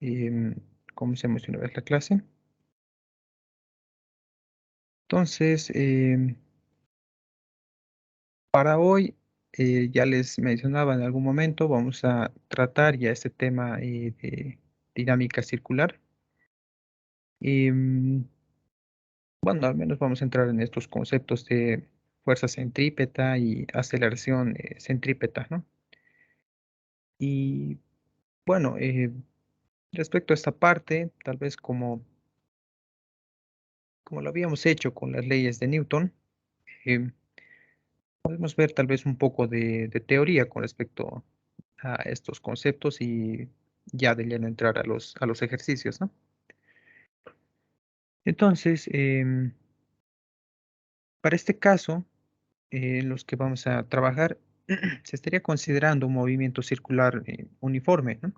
Em, Comencemos de una vez la clase. Entonces, para hoy, ya les mencionaba en algún momento, vamos a tratar ya este tema de dinámica circular. Em, bueno, al menos vamos a entrar en estos conceptos de fuerza centrípeta y aceleración centrípeta, ¿no? Y bueno, respecto a esta parte, tal vez como lo habíamos hecho con las leyes de Newton, em, podemos ver tal vez un poco de teoría con respecto a estos conceptos y ya de lleno entrar a los ejercicios, ¿no? Entonces, para este caso, en los que vamos a trabajar, se estaría considerando un movimiento circular uniforme, ¿no?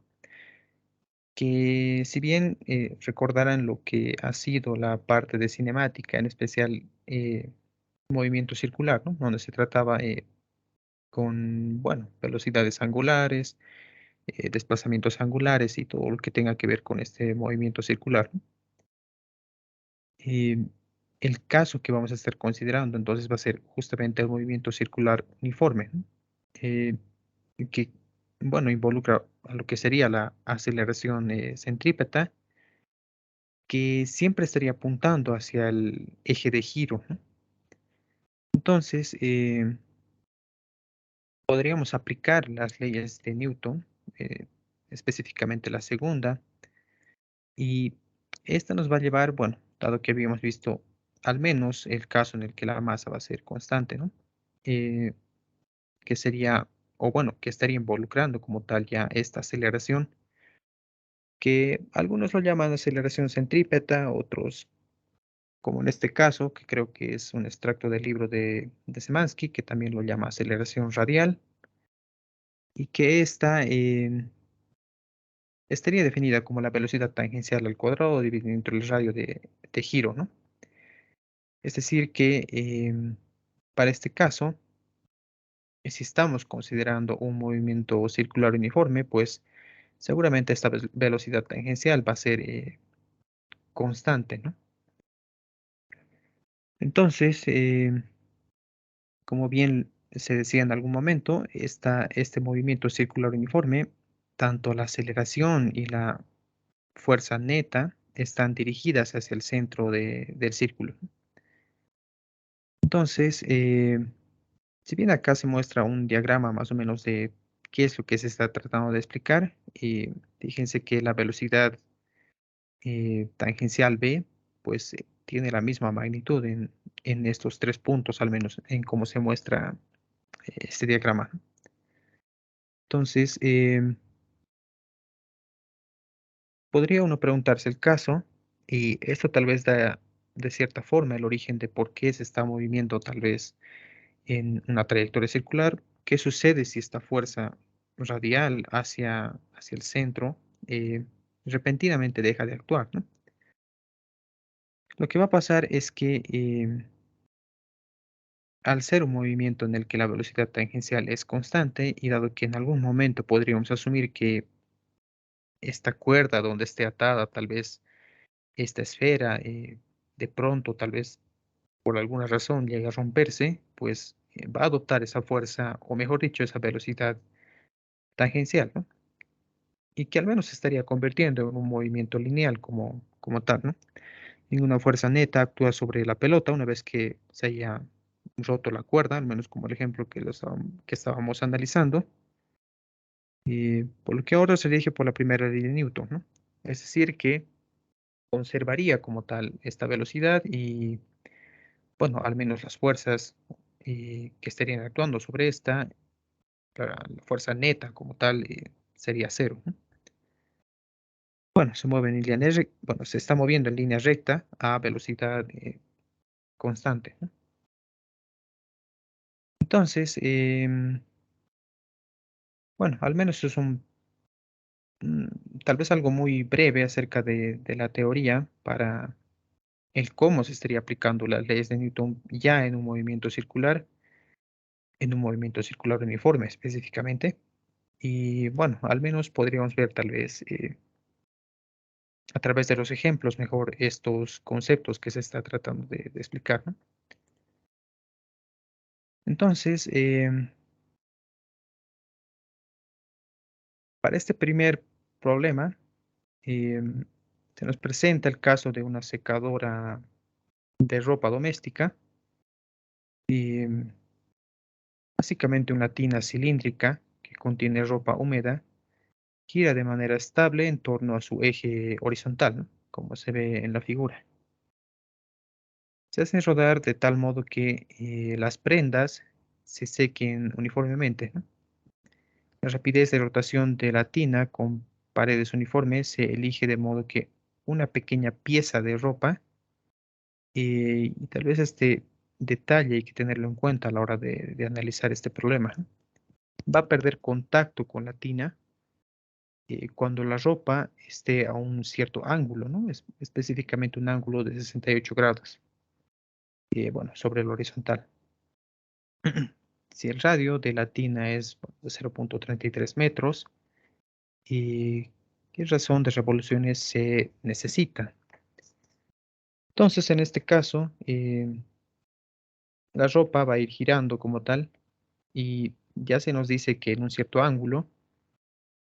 Que si bien recordarán lo que ha sido la parte de cinemática, en especial movimiento circular, ¿no? Donde se trataba con, bueno, velocidades angulares, desplazamientos angulares y todo lo que tenga que ver con este movimiento circular, ¿no? Eh, el caso que vamos a estar considerando entonces va a ser justamente el movimiento circular uniforme, ¿no? Eh, que, bueno, involucra a lo que sería la aceleración centrípeta, que siempre estaría apuntando hacia el eje de giro, ¿no? Entonces, podríamos aplicar las leyes de Newton, eh, específicamente la segunda, y esta nos va a llevar, bueno, dado que habíamos visto al menos el caso en el que la masa va a ser constante, ¿no? Eh, que sería, o bueno, que estaría involucrando como tal ya esta aceleración, que algunos lo llaman aceleración centrípeta, otros, como en este caso, que creo que es un extracto del libro de Szymanski, que también lo llama aceleración radial, y que esta estaría definida como la velocidad tangencial al cuadrado dividido entre el radio de giro, ¿no? Es decir, que para este caso, si estamos considerando un movimiento circular uniforme, pues seguramente esta velocidad tangencial va a ser constante, ¿no? Entonces, como bien se decía en algún momento, este movimiento circular uniforme, tanto la aceleración y la fuerza neta están dirigidas hacia el centro del círculo. Entonces, si bien acá se muestra un diagrama más o menos de qué es lo que se está tratando de explicar, fíjense que la velocidad tangencial B, pues tiene la misma magnitud en estos tres puntos, al menos en cómo se muestra este diagrama. Entonces, podría uno preguntarse el caso, y esto tal vez da de cierta forma el origen de por qué se está moviendo tal vez en una trayectoria circular. ¿Qué sucede si esta fuerza radial hacia el centro repentinamente deja de actuar, ¿no? Lo que va a pasar es que al ser un movimiento en el que la velocidad tangencial es constante y dado que en algún momento podríamos asumir que esta cuerda donde esté atada, tal vez esta esfera, de pronto, tal vez por alguna razón llegue a romperse, pues va a adoptar esa fuerza, o mejor dicho, esa velocidad tangencial, ¿no? Y que al menos se estaría convirtiendo en un movimiento lineal como tal, ¿no? Ninguna fuerza neta actúa sobre la pelota una vez que se haya roto la cuerda, al menos como el ejemplo que estábamos analizando. Por lo que ahora se rige por la primera ley de Newton, ¿no? Es decir, que conservaría como tal esta velocidad y, bueno, al menos las fuerzas que estarían actuando sobre esta, la fuerza neta como tal, sería cero, ¿no? Bueno, se mueve en línea bueno, se está moviendo en línea recta a velocidad constante, ¿no? Entonces, bueno, al menos eso es tal vez algo muy breve acerca de la teoría para el cómo se estaría aplicando las leyes de Newton ya en un movimiento circular uniforme específicamente. Y bueno, al menos podríamos ver tal vez a través de los ejemplos mejor estos conceptos que se está tratando de explicar, ¿no? Entonces, para este primer problema, em, se nos presenta el caso de una secadora de ropa doméstica, em, básicamente una tina cilíndrica que contiene ropa húmeda, gira de manera estable en torno a su eje horizontal, ¿no? Como se ve en la figura. Se hacen rodar de tal modo que las prendas se sequen uniformemente, ¿no? La rapidez de rotación de la tina con paredes uniformes se elige de modo que una pequeña pieza de ropa, y tal vez este detalle hay que tenerlo en cuenta a la hora de analizar este problema, ¿no? Va a perder contacto con la tina cuando la ropa esté a un cierto ángulo, ¿no? Específicamente un ángulo de 68 grados, bueno, sobre el horizontal. Si el radio de la tina es de 0,33 metros, ¿qué razón de revoluciones se necesita? Entonces, en este caso, la ropa va a ir girando como tal y ya se nos dice que en un cierto ángulo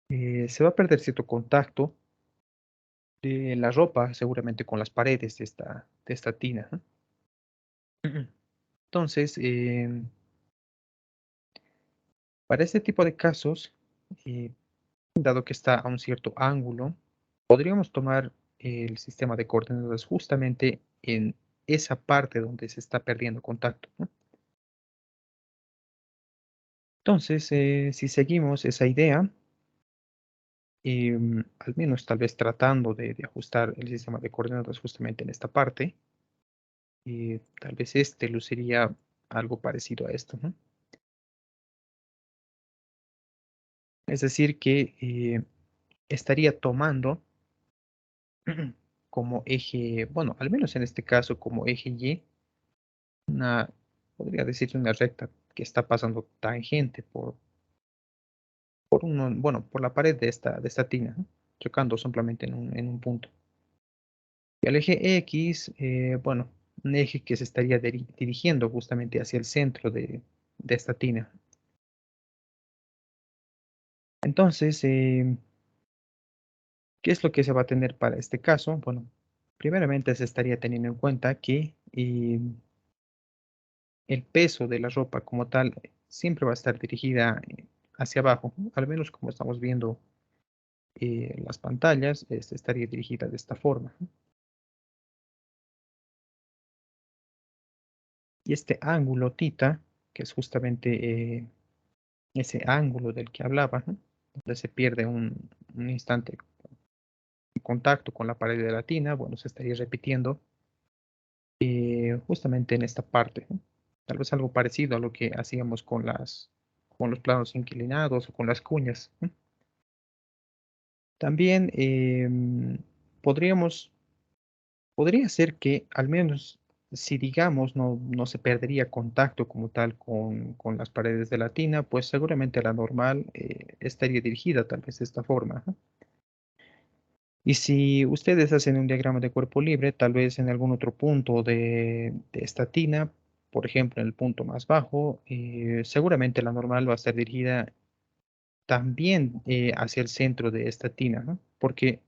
se va a perder cierto contacto de la ropa, seguramente con las paredes de esta tina, ¿no? Entonces, para este tipo de casos, eh, dado que está a un cierto ángulo, podríamos tomar el sistema de coordenadas justamente en esa parte donde se está perdiendo contacto, ¿no? Entonces, si seguimos esa idea, al menos tal vez tratando de ajustar el sistema de coordenadas justamente en esta parte, tal vez este luciría algo parecido a esto, ¿no? Es decir, que estaría tomando como eje, bueno, al menos en este caso como eje Y, una, podría decirse una recta que está pasando tangente por uno, bueno, por la pared de esta tina, ¿no? Chocando simplemente en un punto. Y el eje X, bueno, un eje que se estaría dirigiendo justamente hacia el centro de esta tina. Entonces, ¿qué es lo que se va a tener para este caso? Bueno, primeramente se estaría teniendo en cuenta que el peso de la ropa como tal siempre va a estar dirigida hacia abajo, ¿no? Al menos como estamos viendo las pantallas, este, estaría dirigida de esta forma, ¿no? Y este ángulo tita, que es justamente ese ángulo del que hablaba, ¿no? Donde se pierde un instante de contacto con la pared de la tina, bueno, se estaría repitiendo justamente en esta parte, ¿no? Tal vez algo parecido a lo que hacíamos con los planos inclinados o con las cuñas, ¿no? También podríamos, podría ser que al menos si digamos no se perdería contacto como tal con las paredes de la tina, pues seguramente la normal estaría dirigida tal vez de esta forma, ¿no? Y si ustedes hacen un diagrama de cuerpo libre, tal vez en algún otro punto de esta tina, por ejemplo, en el punto más bajo, seguramente la normal va a estar dirigida también hacia el centro de esta tina, ¿no? Porque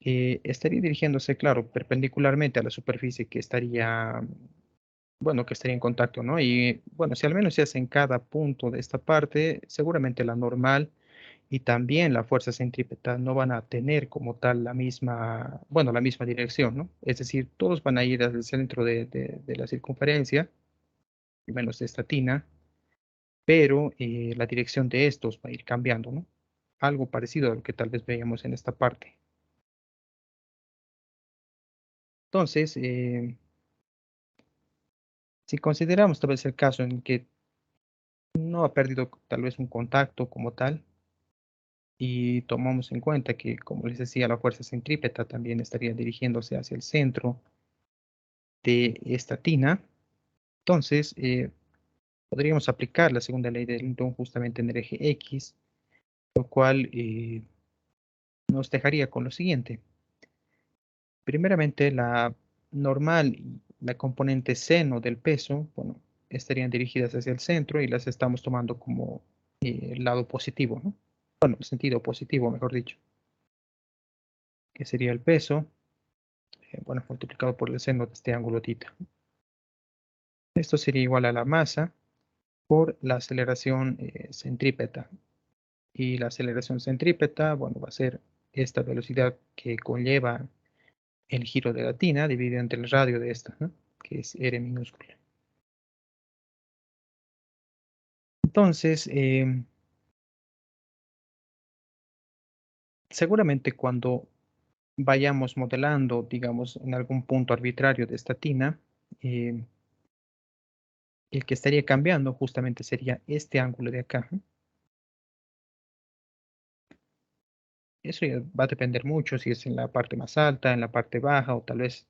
estaría dirigiéndose, claro, perpendicularmente a la superficie que estaría, bueno, que estaría en contacto, ¿no? Y bueno, si al menos se hace en cada punto de esta parte, seguramente la normal y también la fuerza centrípeta no van a tener como tal la misma, bueno, la misma dirección, ¿no? Es decir, todos van a ir al centro de la circunferencia, menos de esta tina, pero la dirección de estos va a ir cambiando, ¿no? Algo parecido a lo que tal vez veíamos en esta parte. Entonces, si consideramos tal vez el caso en que no ha perdido tal vez un contacto como tal, y tomamos en cuenta que, como les decía, la fuerza centrípeta también estaría dirigiéndose hacia el centro de esta tina, entonces podríamos aplicar la segunda ley de Newton justamente en el eje X, lo cual nos dejaría con lo siguiente. Primeramente, la normal y la componente seno del peso, bueno, estarían dirigidas hacia el centro y las estamos tomando como el lado positivo, ¿no? Bueno, el sentido positivo, mejor dicho, que sería el peso, bueno, multiplicado por el seno de este ángulo θ. Esto sería igual a la masa por la aceleración centrípeta. Y la aceleración centrípeta, bueno, va a ser esta velocidad que conlleva el giro de la tina dividido entre el radio de esta, ¿no? Que es r minúscula. Entonces, seguramente cuando vayamos modelando, digamos, en algún punto arbitrario de esta tina, eh, el que estaría cambiando justamente sería este ángulo de acá, ¿no? Eso ya va a depender mucho si es en la parte más alta, en la parte baja o tal vez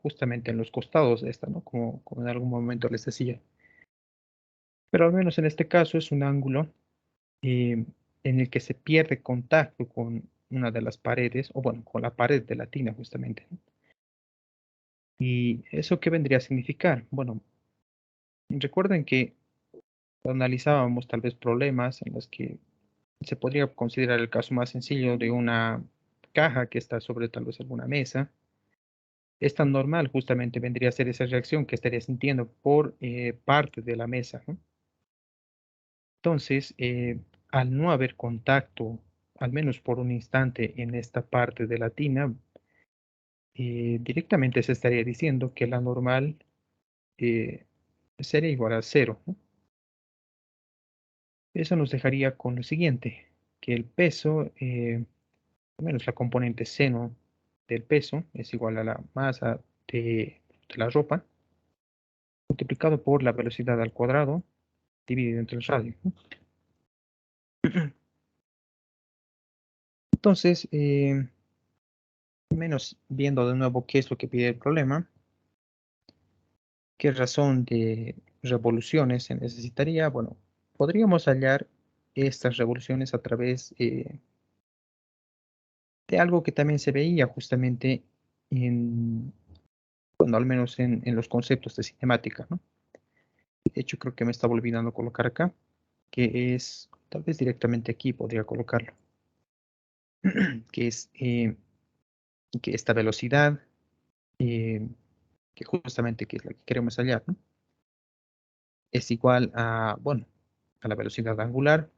justamente en los costados de esta, ¿no? Como en algún momento les decía. Pero al menos en este caso es un ángulo eh, en el que se pierde contacto con una de las paredes, o bueno, con la pared de la tina justamente, ¿no? ¿Y eso qué vendría a significar? Bueno, recuerden que analizábamos tal vez problemas en los que se podría considerar el caso más sencillo de una caja que está sobre tal vez alguna mesa. Es tan normal, justamente vendría a ser esa reacción que estaría sintiendo por parte de la mesa, ¿no? Entonces, al no haber contacto, al menos por un instante en esta parte de la tina, directamente se estaría diciendo que la normal eh, sería igual a cero, ¿no? Eso nos dejaría con lo siguiente, que el peso, al menos la componente seno del peso, es igual a la masa de la ropa, multiplicado por la velocidad al cuadrado, dividido entre el radio, ¿no? Entonces, menos viendo de nuevo qué es lo que pide el problema, qué razón de revoluciones se necesitaría, bueno, podríamos hallar estas revoluciones a través de algo que también se veía justamente en, bueno, al menos en los conceptos de cinemática, ¿no? De hecho, creo que me estaba olvidando colocar acá, que es, tal vez directamente aquí podría colocarlo, que es que esta velocidad, eh, que justamente que es la que queremos hallar, ¿no? Es igual a, bueno, a la velocidad angular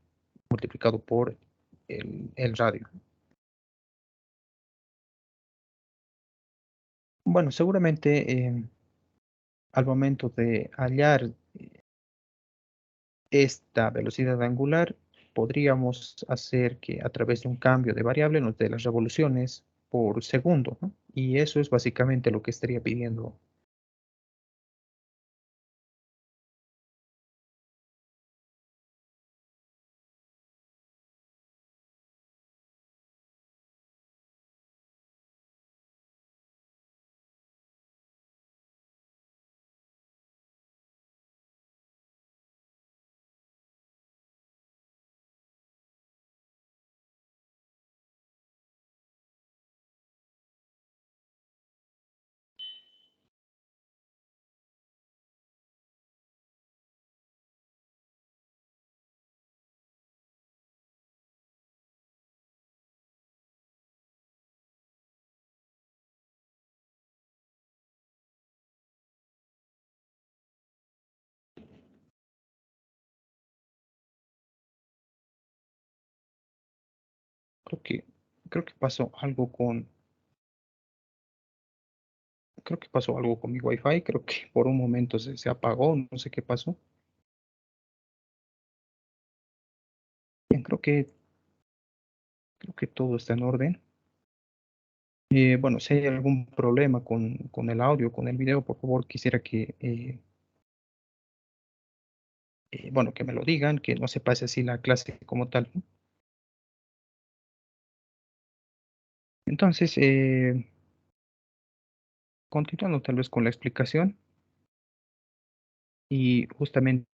multiplicado por el radio. Bueno, seguramente al momento de hallar esta velocidad angular, podríamos hacer que a través de un cambio de variable nos dé las revoluciones por segundo, ¿no? Y eso es básicamente lo que estaría pidiendo. Creo que, creo que pasó algo con, creo que pasó algo con mi Wi-Fi. Creo que por un momento se apagó, no sé qué pasó. Bien, creo que todo está en orden. Bueno, si hay algún problema con el audio, con el video, por favor, quisiera que, bueno, que me lo digan, que no se pase así la clase como tal, ¿no? Entonces, continuando tal vez con la explicación y justamente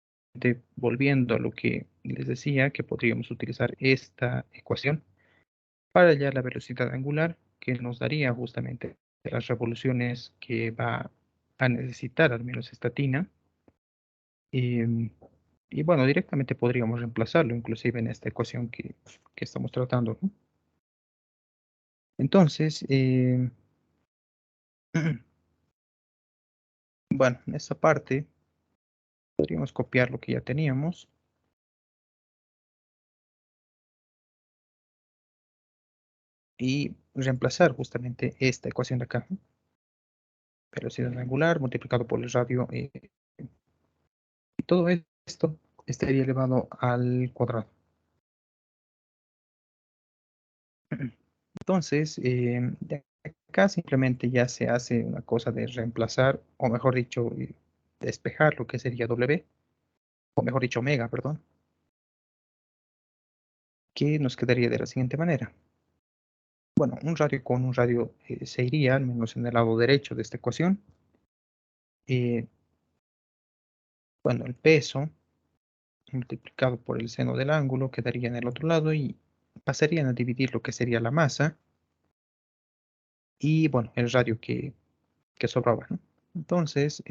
volviendo a lo que les decía, que podríamos utilizar esta ecuación para hallar la velocidad angular que nos daría justamente de las revoluciones que va a necesitar al menos esta tina. em, y bueno, directamente podríamos reemplazarlo, inclusive en esta ecuación que estamos tratando, ¿no? Entonces, bueno, en esta parte podríamos copiar lo que ya teníamos y reemplazar justamente esta ecuación de acá, ¿no? Velocidad angular multiplicado por el radio, y todo esto estaría elevado al cuadrado. Entonces, de acá simplemente ya se hace una cosa de reemplazar, o mejor dicho, despejar lo que sería W, o mejor dicho, omega, perdón, que nos quedaría de la siguiente manera. Bueno, un radio con un radio se iría, al menos en el lado derecho de esta ecuación. Eh, bueno, el peso multiplicado por el seno del ángulo quedaría en el otro lado y pasarían a dividir lo que sería la masa y, bueno, el radio que sobraba, ¿no? Entonces,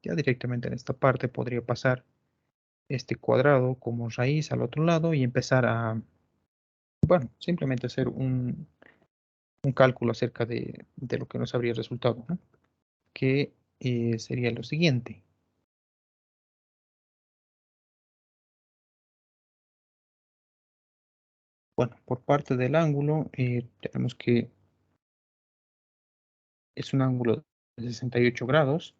ya directamente en esta parte podría pasar este cuadrado como raíz al otro lado y empezar a, bueno, simplemente hacer un cálculo acerca de lo que nos habría resultado, ¿no? Que sería lo siguiente. Bueno, por parte del ángulo, tenemos que es un ángulo de 68 grados.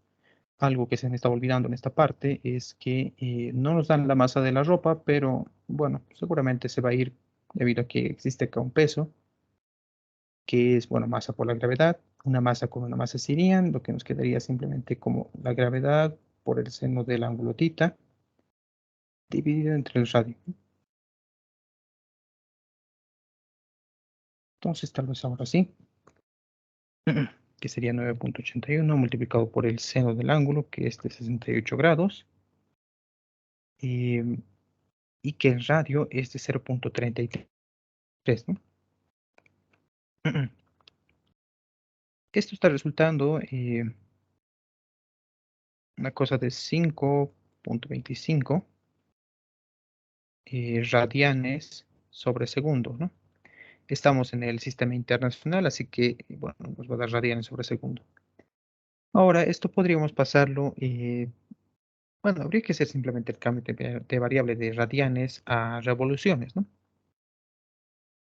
Algo que se me estaba olvidando en esta parte es que no nos dan la masa de la ropa, pero bueno, seguramente se va a ir debido a que existe acá un peso, que es, bueno, masa por la gravedad. Una masa con una masa se irían, lo que nos quedaría simplemente como la gravedad por el seno del ángulo tita, dividido entre el radio. Entonces, tal vez ahora sí, que sería 9,81 multiplicado por el seno del ángulo, que es de 68 grados, eh, y que el radio es de 0,33, ¿no? Esto está resultando una cosa de 5,25 radianes sobre segundo, ¿no? Estamos en el sistema internacional, así que, bueno, nos va a dar radianes sobre segundo. Ahora, esto podríamos pasarlo, bueno, habría que hacer simplemente el cambio de variable de radianes a revoluciones, ¿no?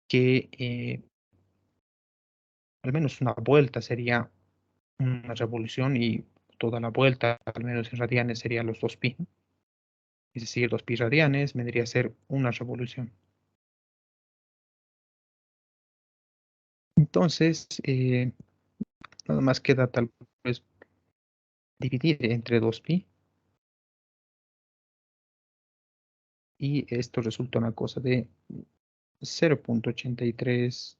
Que al menos una vuelta sería una revolución y toda la vuelta, al menos en radianes, sería los 2pi, ¿no? Es decir, 2pi radianes vendría a ser una revolución. Entonces, nada más queda tal vez dividir entre 2pi y esto resulta una cosa de 0,83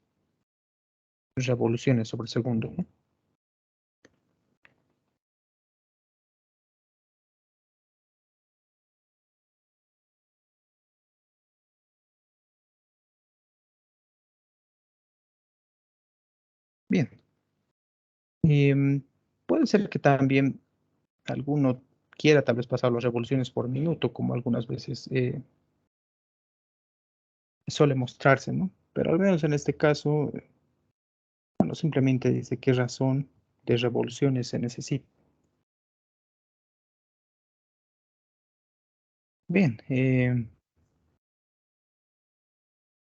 revoluciones sobre segundo, ¿no? Bien, em, puede ser que también alguno quiera tal vez pasar las revoluciones por minuto, como algunas veces suele mostrarse, ¿no? Pero al menos en este caso, bueno, simplemente dice qué razón de revoluciones se necesita. Bien,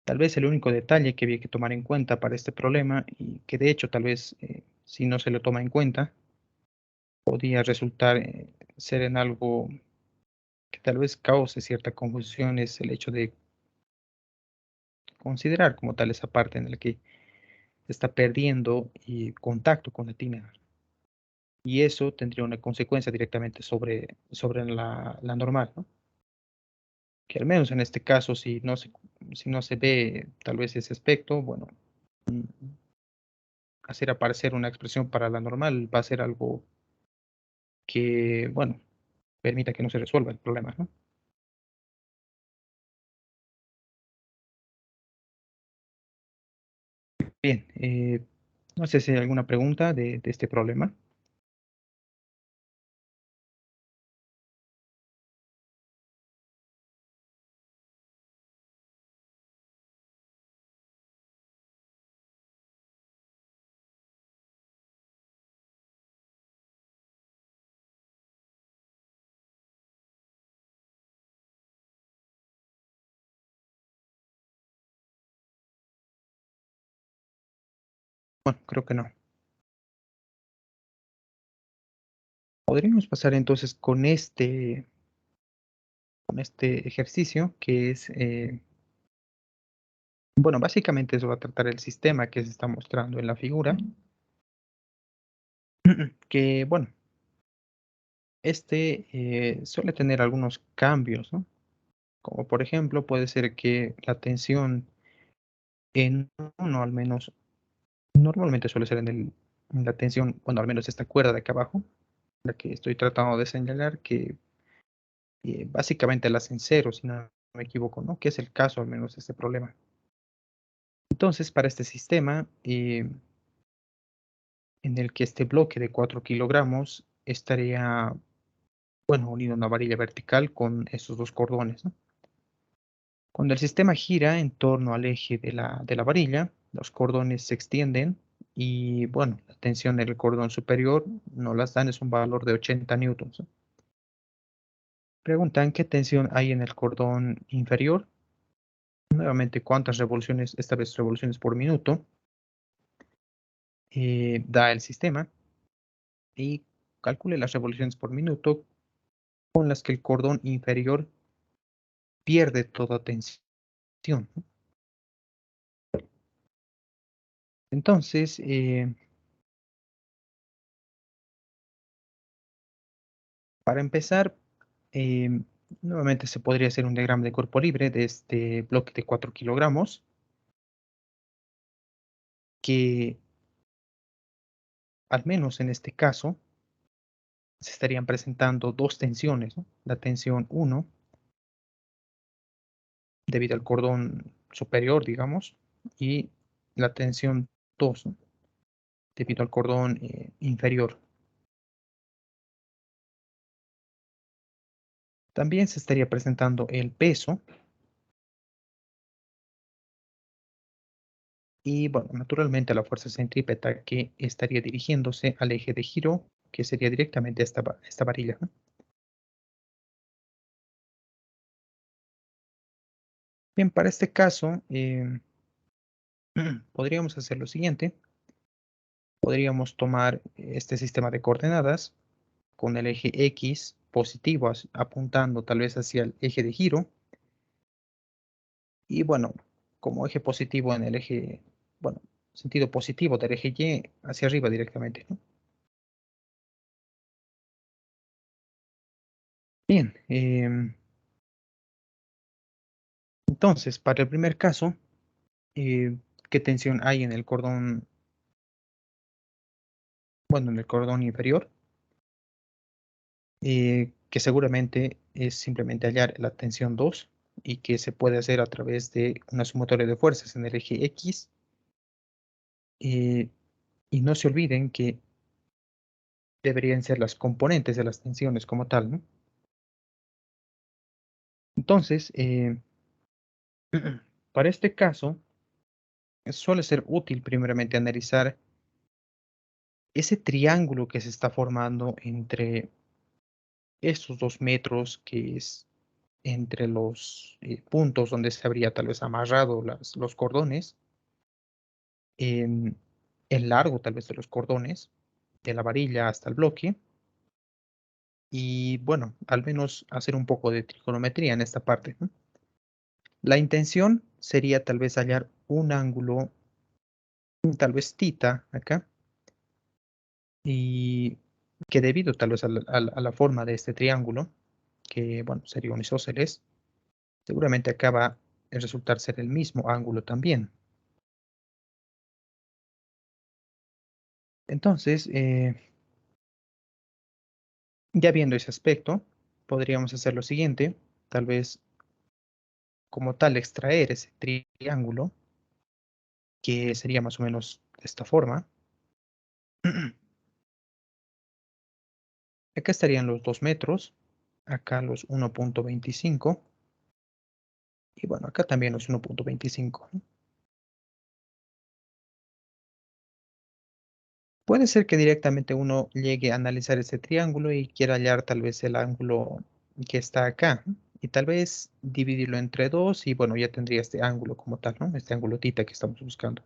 tal vez el único detalle que había que tomar en cuenta para este problema, y que de hecho tal vez si no se lo toma en cuenta, podría resultar ser en algo que tal vez cause cierta confusión, es el hecho de considerar como tal esa parte en la que se está perdiendo contacto con la tina. Y eso tendría una consecuencia directamente sobre la normal, ¿no? Que al menos en este caso, si no se ve tal vez ese aspecto, bueno, mm, hacer aparecer una expresión para la normal va a ser algo que, bueno, permita que no se resuelva el problema, ¿no? Bien, No sé si hay alguna pregunta de este problema. Bueno, creo que no. Podríamos pasar entonces con este ejercicio que es, bueno, básicamente eso va a tratar el sistema que se está mostrando en la figura, que, bueno, suele tener algunos cambios, ¿no? Como por ejemplo, puede ser que la tensión en uno, al menos, normalmente suele ser en la tensión, bueno, al menos esta cuerda de acá abajo, la que estoy tratando de señalar, que básicamente la hacen cero, si no me equivoco, ¿no? Que es el caso, al menos, de este problema. Entonces, para este sistema, en el que este bloque de 4 kilogramos estaría, bueno, unido a una varilla vertical con esos dos cordones, ¿no? Cuando el sistema gira en torno al eje de la varilla, los cordones se extienden y, bueno, la tensión en el cordón superior no las dan, es un valor de 80 newtons, ¿no? Preguntan qué tensión hay en el cordón inferior. Nuevamente, cuántas revoluciones, esta vez revoluciones por minuto, da el sistema y calcule las revoluciones por minuto con las que el cordón inferior pierde toda tensión, ¿no? Entonces, para empezar, eh, nuevamente se podría hacer un diagrama de cuerpo libre de este bloque de 4 kilogramos, que al menos en este caso se estarían presentando dos tensiones, ¿no? La tensión uno debido al cordón superior, digamos, y la tensión 2, ¿no? Debido al cordón inferior. También se estaría presentando el peso y, bueno, naturalmente la fuerza centrípeta que estaría dirigiéndose al eje de giro, que sería directamente esta varilla, ¿no? Bien, para este caso, podríamos hacer lo siguiente. Podríamos tomar este sistema de coordenadas con el eje X positivo apuntando tal vez hacia el eje de giro y, bueno, como eje positivo en el eje, bueno, sentido positivo del eje Y hacia arriba directamente, ¿no? Bien, entonces, para el primer caso, ¿qué tensión hay en el cordón, bueno, en el cordón inferior? Que seguramente es simplemente hallar la tensión 2 y que se puede hacer a través de una sumatoria de fuerzas en el eje X. eh, y no se olviden que deberían ser las componentes de las tensiones como tal, ¿no? Entonces, para este caso, suele ser útil primeramente analizar ese triángulo que se está formando entre estos 2 metros, que es entre los puntos donde se habría tal vez amarrado los cordones, en el largo tal vez de los cordones, de la varilla hasta el bloque, y bueno, al menos hacer un poco de trigonometría en esta parte, ¿no? La intención sería tal vez hallar un ángulo, tal vez tita acá, y que debido tal vez a la forma de este triángulo, que bueno, sería un isósceles, seguramente acá va a resultar ser el mismo ángulo también. Entonces, ya viendo ese aspecto, podríamos hacer lo siguiente, tal vez como tal extraer ese triángulo, que sería más o menos de esta forma. Acá estarían los 2 metros, acá los 1.25 y bueno, acá también los 1.25, ¿no? Puede ser que directamente uno llegue a analizar este triángulo y quiera hallar tal vez el ángulo que está acá, ¿no? Y tal vez dividirlo entre dos y bueno, ya tendría este ángulo como tal, ¿no? Este ángulo tita que estamos buscando.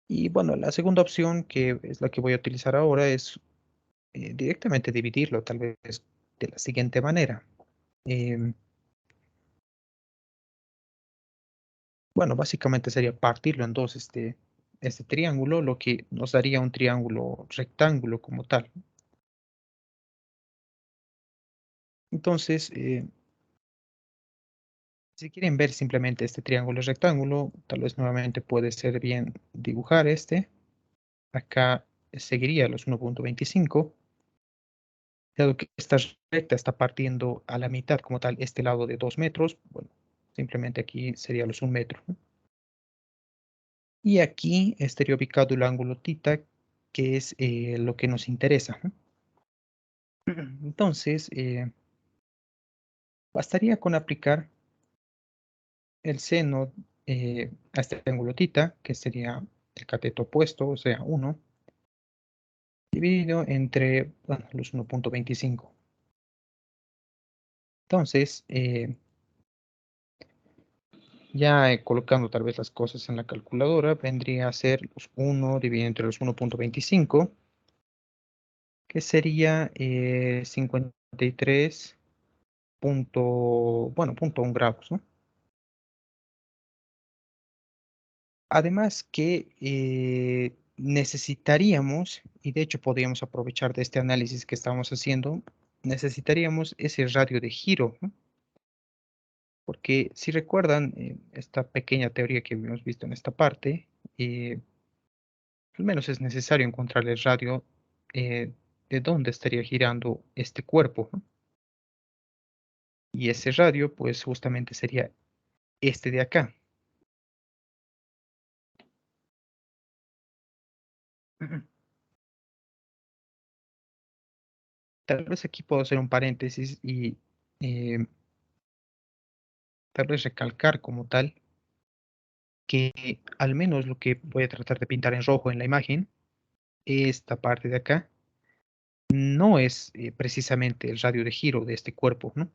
Y bueno, la segunda opción, que es la que voy a utilizar ahora, es directamente dividirlo tal vez de la siguiente manera. Em, bueno, básicamente sería partirlo en dos este triángulo, lo que nos daría un triángulo rectángulo como tal. Entonces, si quieren ver simplemente este triángulo rectángulo, tal vez nuevamente puede ser bien dibujar este. Acá seguiría los 1.25, dado que esta recta está partiendo a la mitad como tal este lado de 2 metros. Bueno, simplemente aquí sería los 1 metro, ¿no? Y aquí estaría ubicado el ángulo tita, que es lo que nos interesa, ¿no? Entonces, bastaría con aplicar el seno a este ángulo tita, que sería el cateto opuesto, o sea, 1, dividido entre, bueno, los 1.25. Entonces, ya colocando tal vez las cosas en la calculadora, vendría a ser los 1 dividido entre los 1.25, que sería 53 bueno, punto 1 grados, ¿no? Además que necesitaríamos, y de hecho podríamos aprovechar de este análisis que estamos haciendo, necesitaríamos ese radio de giro, ¿no? Porque si recuerdan esta pequeña teoría que hemos visto en esta parte, al menos es necesario encontrar el radio de dónde estaría girando este cuerpo, ¿no? Y ese radio, pues justamente sería este de acá. Tal vez aquí puedo hacer un paréntesis y eh, tal vez recalcar como tal que al menos lo que voy a tratar de pintar en rojo en la imagen, esta parte de acá, no es precisamente el radio de giro de este cuerpo, ¿no?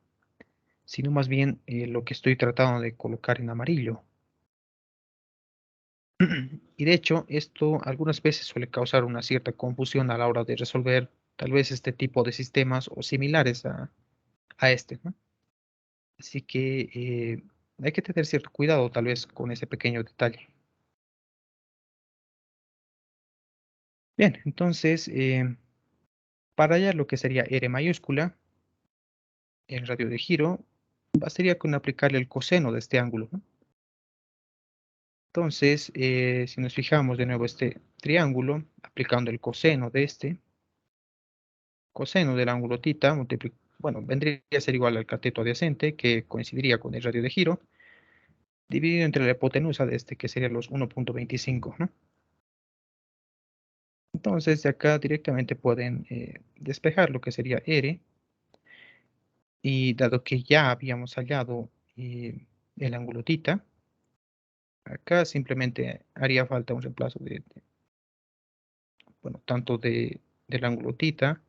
Sino más bien lo que estoy tratando de colocar en amarillo. Y de hecho, esto algunas veces suele causar una cierta confusión a la hora de resolver tal vez este tipo de sistemas o similares a este, ¿no? Así que hay que tener cierto cuidado tal vez con ese pequeño detalle. Bien, entonces, para hallar lo que sería R mayúscula, el radio de giro, bastaría con aplicarle el coseno de este ángulo, ¿no? Entonces, si nos fijamos de nuevo este triángulo, aplicando el coseno de este, coseno del ángulo tita, bueno, vendría a ser igual al cateto adyacente, que coincidiría con el radio de giro, dividido entre la hipotenusa de este, que sería los 1.25, ¿no? Entonces, de acá directamente pueden despejar lo que sería R, y dado que ya habíamos hallado el ángulo tita, acá simplemente haría falta un reemplazo bueno, tanto del ángulo tita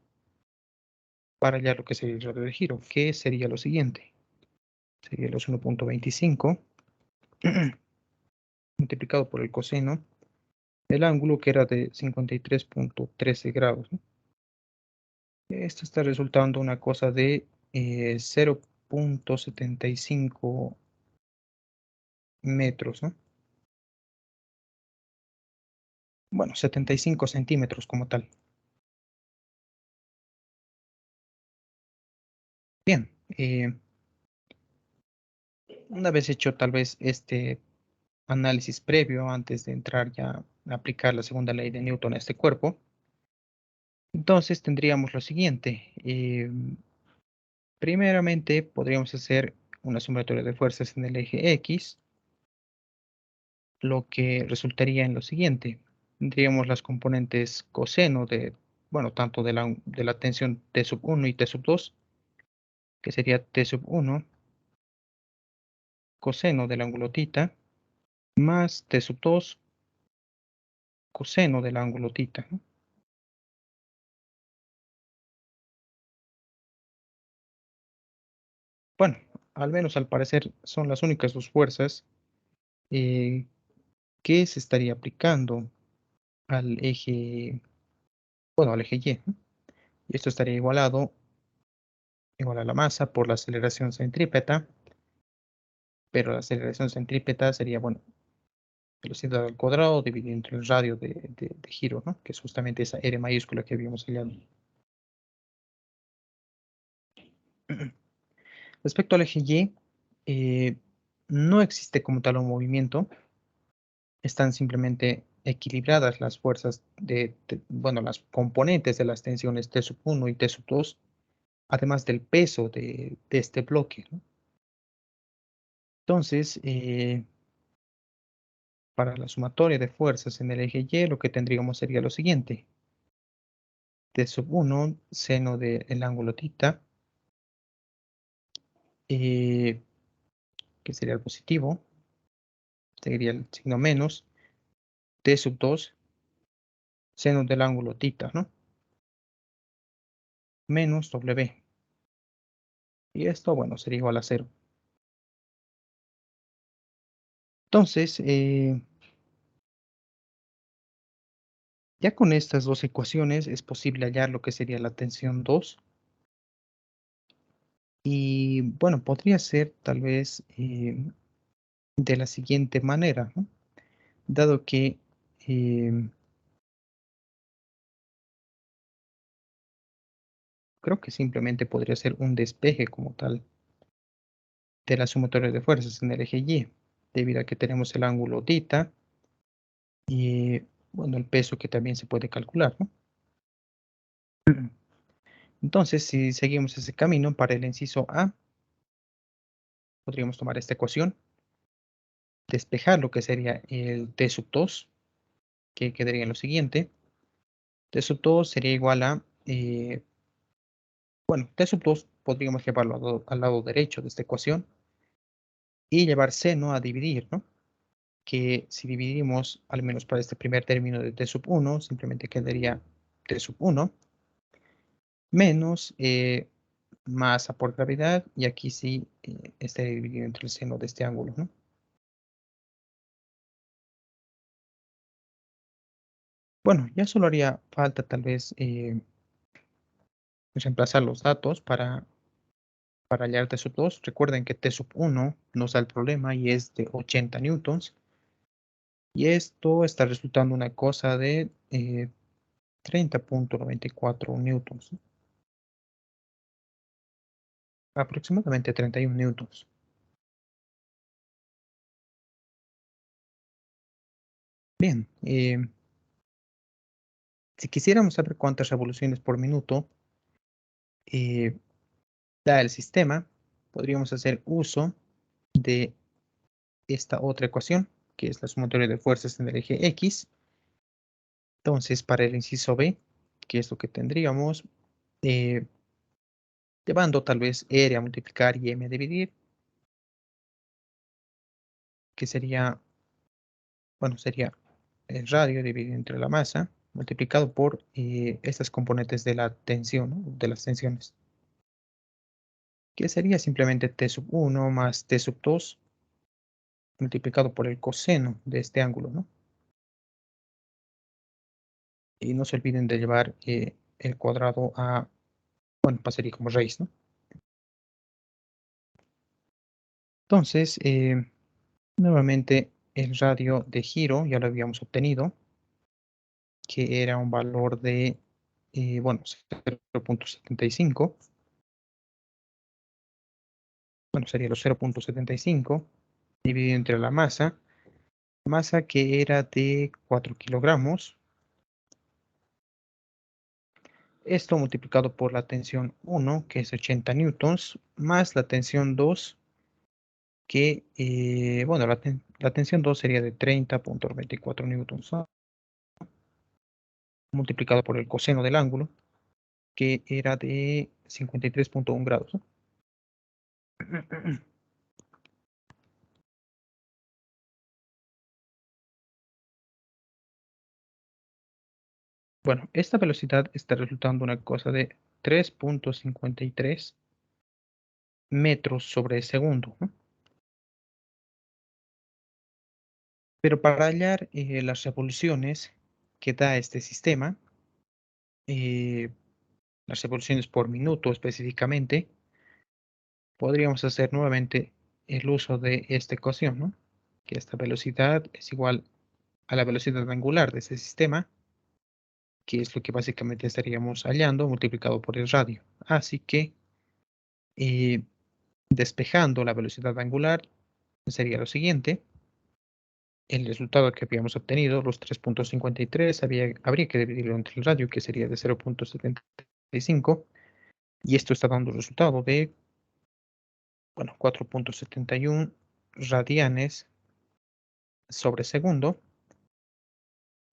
para hallar lo que sería el radio de giro, que sería lo siguiente. Sería los 1.25 multiplicado por el coseno del ángulo que era de 53.13 grados, ¿no? Esto está resultando una cosa de 0.75 metros, ¿no? Bueno, 75 centímetros como tal. Bien, una vez hecho tal vez este análisis previo antes de entrar ya a aplicar la segunda ley de Newton a este cuerpo, entonces tendríamos lo siguiente. Primeramente podríamos hacer una sumatoria de fuerzas en el eje X, lo que resultaría en lo siguiente. Tendríamos las componentes coseno de bueno, tanto de la tensión T sub 1 y T sub 2, que sería T sub 1 coseno del ángulo θ, más T sub 2 coseno del ángulo θ, ¿no? Bueno, al menos al parecer son las únicas dos fuerzas eh, que se estaría aplicando al eje, bueno, al eje Y, ¿no? Y esto estaría igual a la masa por la aceleración centrípeta, pero la aceleración centrípeta sería, bueno, velocidad al cuadrado dividido entre el radio de giro, ¿no? Que es justamente esa R mayúscula que habíamos hallado. Respecto al eje Y, no existe como tal un movimiento, están simplemente equilibradas las fuerzas bueno, las componentes de las tensiones T sub 1 y T sub 2, además del peso de este bloque, ¿no? Entonces, para la sumatoria de fuerzas en el eje Y, lo que tendríamos sería lo siguiente. T sub 1, seno del ángulo θ, que sería el positivo, sería el signo menos, T sub 2, seno del ángulo θ, ¿no? Menos W. Y esto, bueno, sería igual a cero. Entonces, ya con estas dos ecuaciones es posible hallar lo que sería la tensión 2. Y bueno, podría ser tal vez de la siguiente manera, ¿no? Dado que creo que simplemente podría ser un despeje como tal de la sumatoria de fuerzas en el eje Y, debido a que tenemos el ángulo θ y bueno, el peso que también se puede calcular, ¿no? Entonces, si seguimos ese camino para el inciso A, podríamos tomar esta ecuación, despejar lo que sería el T sub 2, que quedaría en lo siguiente. T sub 2 sería igual a, bueno, T sub 2 podríamos llevarlo al lado derecho de esta ecuación y llevar seno a dividir, ¿no? Que si dividimos, al menos para este primer término de T sub 1, simplemente quedaría T sub 1 menos masa por gravedad, y aquí sí estaría dividido entre el seno de este ángulo, ¿no? Bueno, ya solo haría falta tal vez reemplazar los datos para hallar T sub 2. Recuerden que T sub 1 nos da el problema y es de 80 newtons. Y esto está resultando una cosa de 30,94 newtons, ¿no? Aproximadamente 31 newtons. Bien, si quisiéramos saber cuántas revoluciones por minuto eh, da el sistema, podríamos hacer uso de esta otra ecuación, que es la sumatoria de fuerzas en el eje X. Entonces, para el inciso B, que es lo que tendríamos, eh, llevando tal vez R a multiplicar y M a dividir, que sería, bueno, sería el radio dividido entre la masa, multiplicado por estas componentes de la tensión, ¿no? De las tensiones, que sería simplemente T sub 1 más T sub 2 multiplicado por el coseno de este ángulo, ¿no? Y no se olviden de llevar el cuadrado a, bueno, pasaría como raíz, ¿no? Entonces, nuevamente el radio de giro ya lo habíamos obtenido, que era un valor de, bueno, 0,75. Bueno, sería los 0,75 dividido entre la masa que era de 4 kilogramos. Esto multiplicado por la tensión 1, que es 80 newtons, más la tensión 2, que, bueno, la tensión 2 sería de 30,94 newtons, ¿no? multiplicado por el coseno del ángulo, que era de 53.1 grados, ¿no? Bueno, esta velocidad está resultando una cosa de 3.53 metros sobre segundo, ¿no? Pero para hallar las revoluciones que da este sistema, eh, las revoluciones por minuto específicamente, podríamos hacer nuevamente el uso de esta ecuación, ¿no? Que esta velocidad es igual a la velocidad angular de este sistema, que es lo que básicamente estaríamos hallando multiplicado por el radio. Así que eh, despejando la velocidad angular sería lo siguiente. El resultado que habíamos obtenido, los 3.53, habría que dividirlo entre el radio, que sería de 0.75, y esto está dando un resultado de, bueno, 4.71 radianes sobre segundo.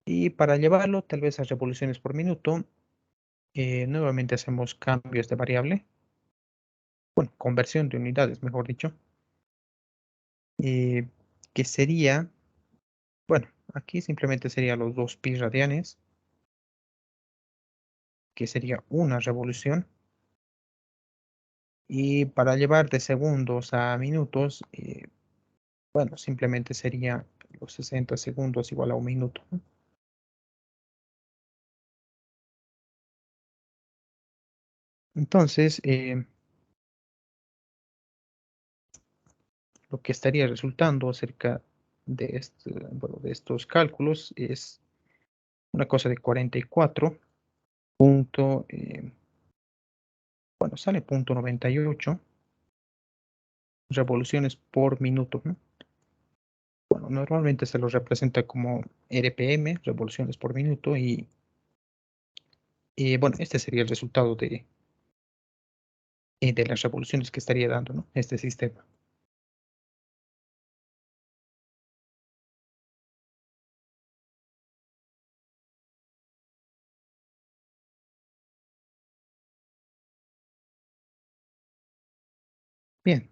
Y para llevarlo tal vez a revoluciones por minuto, nuevamente hacemos cambios de variable, bueno, conversión de unidades, mejor dicho, eh, que sería, bueno, aquí simplemente sería los 2 pi radianes, que sería una revolución. Y para llevar de segundos a minutos, bueno, simplemente sería los 60 segundos igual a un minuto, ¿no? Entonces, lo que estaría resultando acerca de, bueno, de estos cálculos es una cosa de 44 punto, bueno, sale punto 98 revoluciones por minuto, ¿no? Bueno, normalmente se lo representa como RPM, revoluciones por minuto, y bueno, este sería el resultado de las revoluciones que estaría dando, ¿no? Este sistema. Bien,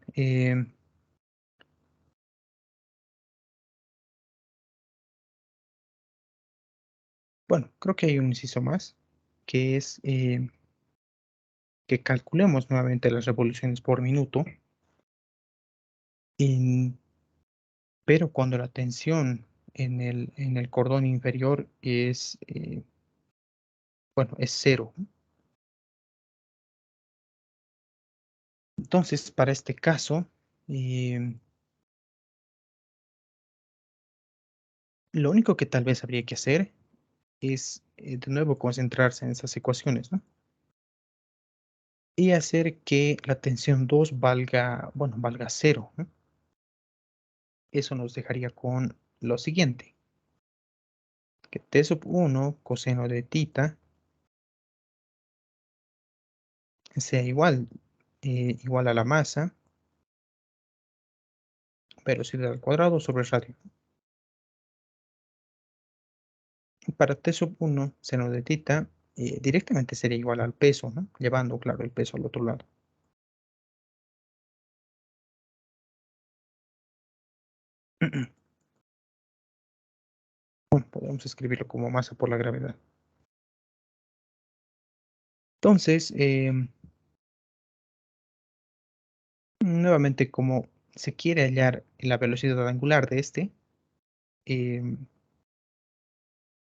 bueno, creo que hay un inciso más, que es que calculemos nuevamente las revoluciones por minuto, en- pero cuando la tensión en el cordón inferior es, bueno, es cero. Entonces, para este caso, eh, lo único que tal vez habría que hacer es, de nuevo, concentrarse en esas ecuaciones, ¿no? Y hacer que la tensión 2 valga, bueno, valga cero, ¿no? Eso nos dejaría con lo siguiente, que T sub 1 coseno de tita sea igual, igual a la masa, velocidad al cuadrado sobre radio. Y para T sub 1 seno de tita, directamente sería igual al peso, ¿no? Llevando, claro, el peso al otro lado. Bueno, podemos escribirlo como masa por la gravedad. Entonces, nuevamente, como se quiere hallar la velocidad angular de este,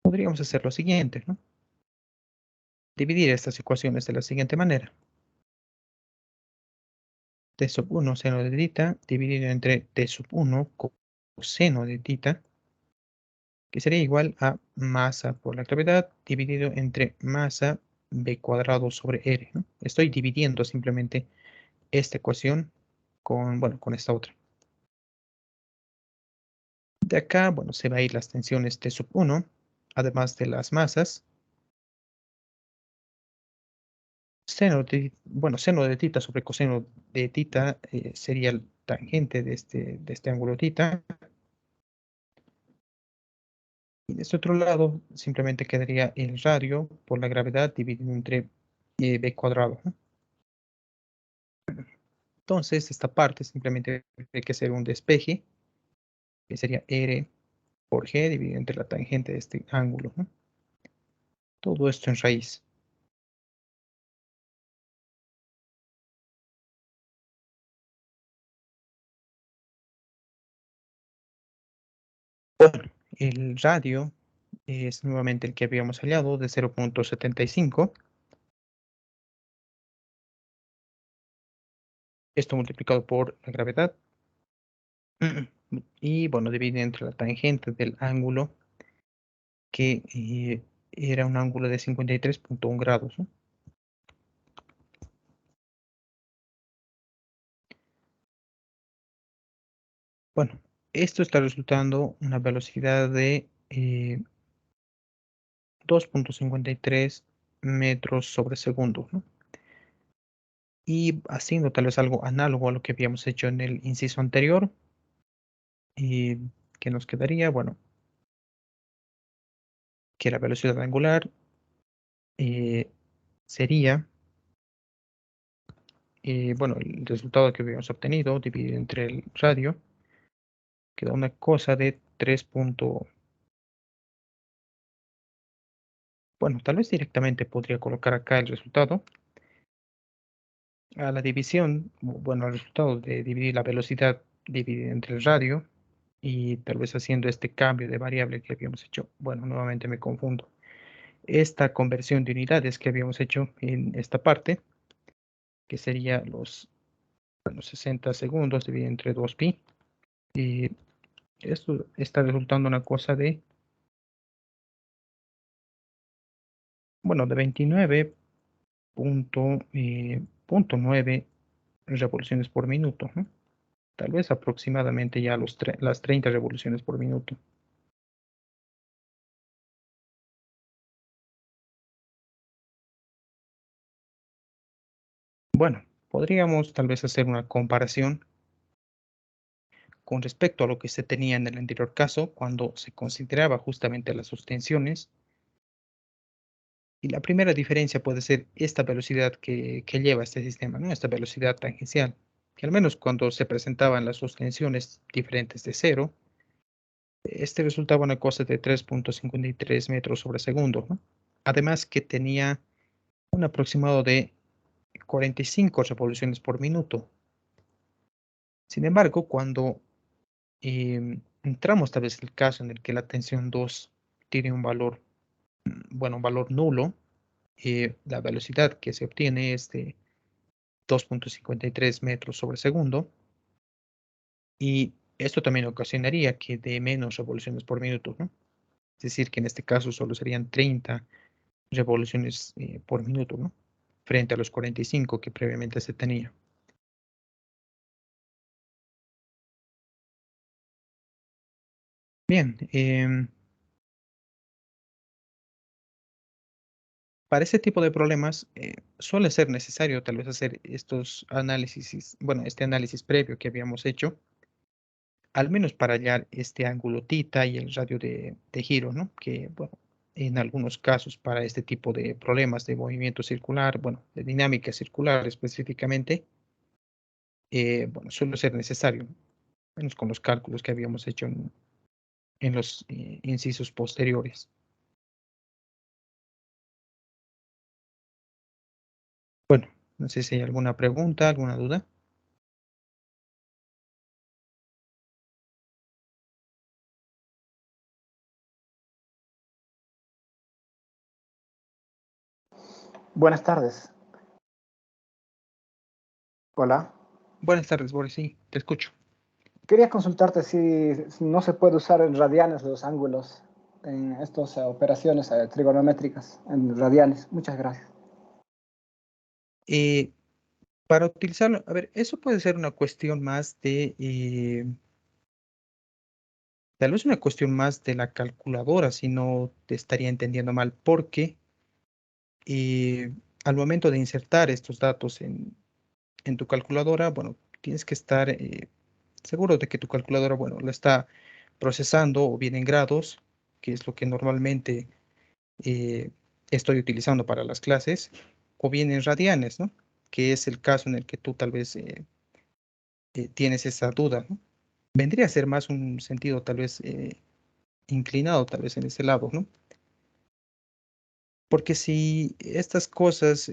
podríamos hacer lo siguiente, ¿no? Dividir estas ecuaciones de la siguiente manera. T sub 1 seno de tita dividido entre T sub 1 coseno de tita, que sería igual a masa por la gravedad dividido entre masa b cuadrado sobre r, ¿no? Estoy dividiendo simplemente esta ecuación con, bueno, con esta otra. De acá, bueno, se va a ir las tensiones T sub 1, además de las masas. Bueno, seno de tita sobre coseno de tita sería el tangente de este ángulo tita. de este otro lado simplemente quedaría el radio por la gravedad dividido entre b cuadrado, ¿no? Entonces, esta parte simplemente tiene que ser un despeje, que sería R por G dividido entre la tangente de este ángulo, ¿no? Todo esto en raíz. Bueno, el radio es nuevamente el que habíamos hallado de 0.75. Esto multiplicado por la gravedad. Y bueno, divide entre la tangente del ángulo, que era un ángulo de 53.1 grados, ¿no? Bueno, esto está resultando una velocidad de 2.53 metros sobre segundo, ¿no? Y haciendo tal vez algo análogo a lo que habíamos hecho en el inciso anterior, ¿qué nos quedaría? Bueno, que la velocidad angular eh, sería, bueno, el resultado que habíamos obtenido dividido entre el radio, queda una cosa de 3. Bueno, tal vez directamente podría colocar acá el resultado. A la división, bueno, el resultado de dividir la velocidad dividida entre el radio y tal vez haciendo este cambio de variable que habíamos hecho. Bueno, nuevamente me confundo. Esta conversión de unidades que habíamos hecho en esta parte, que sería los, bueno, 60 segundos dividido entre 2pi. Y esto está resultando una cosa de, bueno, de 29.9 revoluciones por minuto, ¿no? Tal vez aproximadamente ya las 30 revoluciones por minuto. Bueno, podríamos tal vez hacer una comparación con respecto a lo que se tenía en el anterior caso, cuando se consideraba justamente las sostensiones. Y la primera diferencia puede ser esta velocidad que lleva este sistema, ¿no? Esta velocidad tangencial, que al menos cuando se presentaban las sostensiones diferentes de cero, este resultaba una cosa de 3.53 metros sobre segundo, ¿no? Además que tenía un aproximado de 45 revoluciones por minuto. Sin embargo, cuando entramos tal vez en el caso en el que la tensión 2 tiene un valor, bueno, un valor nulo, la velocidad que se obtiene es de 2.53 metros sobre segundo, y esto también ocasionaría que dé menos revoluciones por minuto, ¿no? Es decir, que en este caso solo serían 30 revoluciones por minuto, ¿no? Frente a los 45 que previamente se tenía. Bien, para este tipo de problemas suele ser necesario tal vez hacer estos análisis, bueno, este análisis previo que habíamos hecho, al menos para hallar este ángulo tita y el radio de giro, ¿no? Que, bueno, en algunos casos para este tipo de problemas de movimiento circular, bueno, de dinámica circular específicamente, bueno, suele ser necesario, menos con los cálculos que habíamos hecho en los incisos posteriores. Bueno, no sé si hay alguna pregunta, alguna duda. Buenas tardes. Hola. Buenas tardes, Boris, sí, te escucho. Quería consultarte si no se puede usar en radianes los ángulos en estas operaciones trigonométricas en radianes. Muchas gracias. Eh, para utilizarlo, a ver, eso puede ser una cuestión más de, tal vez una cuestión más de la calculadora, si no te estaría entendiendo mal, porque al momento de insertar estos datos en tu calculadora, bueno, tienes que estar seguro de que tu calculadora, bueno, lo está procesando o bien en grados, que es lo que normalmente estoy utilizando para las clases, o bien en radianes, ¿no? Que es el caso en el que tú tal vez tienes esa duda, ¿no? Vendría a ser más un sentido tal vez inclinado, tal vez en ese lado, ¿no? Porque si estas cosas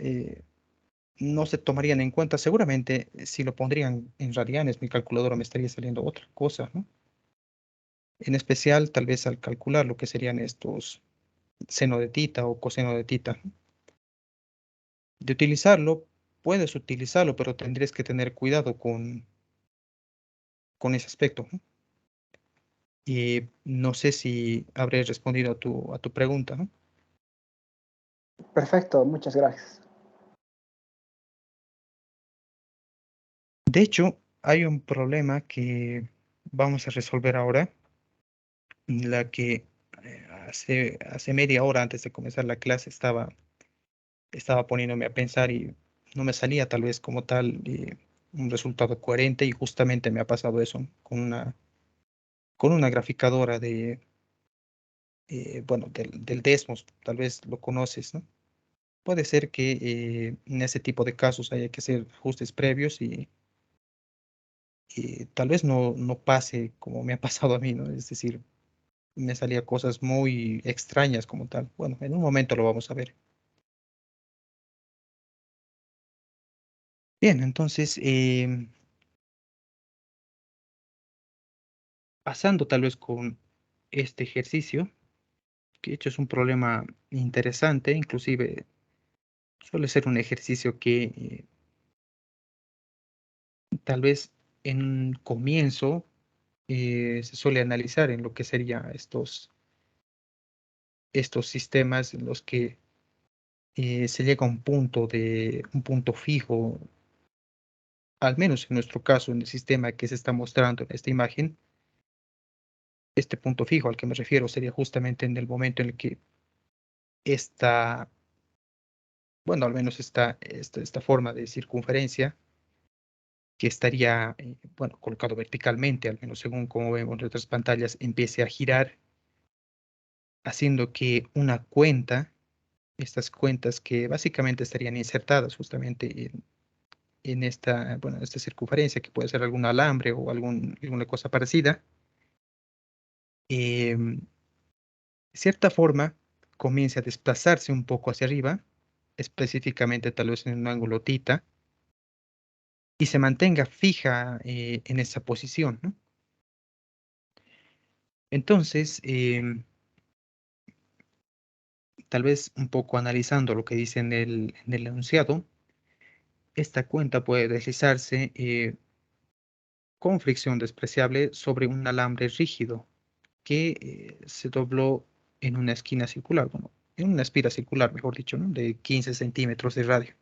no se tomarían en cuenta, seguramente si lo pondrían en radianes, mi calculadora me estaría saliendo otra cosa, ¿no? En especial, tal vez al calcular lo que serían estos seno de tita o coseno de tita. De utilizarlo, puedes utilizarlo, pero tendrías que tener cuidado con ese aspecto, ¿no? Y no sé si habré respondido a tu pregunta, ¿no? Perfecto, muchas gracias. De hecho, hay un problema que vamos a resolver ahora, en la que hace media hora antes de comenzar la clase estaba poniéndome a pensar y no me salía tal vez como tal un resultado coherente y justamente me ha pasado eso con una graficadora bueno, del Desmos, tal vez lo conoces, ¿no? Puede ser que en ese tipo de casos haya que hacer ajustes previos y tal vez no pase como me ha pasado a mí, ¿no? Es decir, me salía cosas muy extrañas como tal. Bueno, en un momento lo vamos a ver. Bien, entonces, pasando tal vez con este ejercicio, que de hecho es un problema interesante, inclusive suele ser un ejercicio que tal vez en un comienzo se suele analizar en lo que serían estos sistemas en los que se llega a un punto fijo, al menos en nuestro caso, en el sistema que se está mostrando en esta imagen. Este punto fijo al que me refiero sería justamente en el momento en el que esta, bueno, al menos esta forma de circunferencia que estaría, bueno, colocado verticalmente, al menos según como vemos en nuestras pantallas, empiece a girar, haciendo que una cuenta, estas cuentas que básicamente estarían insertadas justamente en esta, bueno, esta circunferencia, que puede ser algún alambre o alguna cosa parecida, de cierta forma comience a desplazarse un poco hacia arriba, específicamente tal vez en un ángulo tita, y se mantenga fija en esa posición, ¿no? Entonces, tal vez un poco analizando lo que dice en el enunciado, esta cuenta puede deslizarse con fricción despreciable sobre un alambre rígido que se dobló en una esquina circular, bueno, en una espira circular, mejor dicho, ¿no? De 15 centímetros de radio.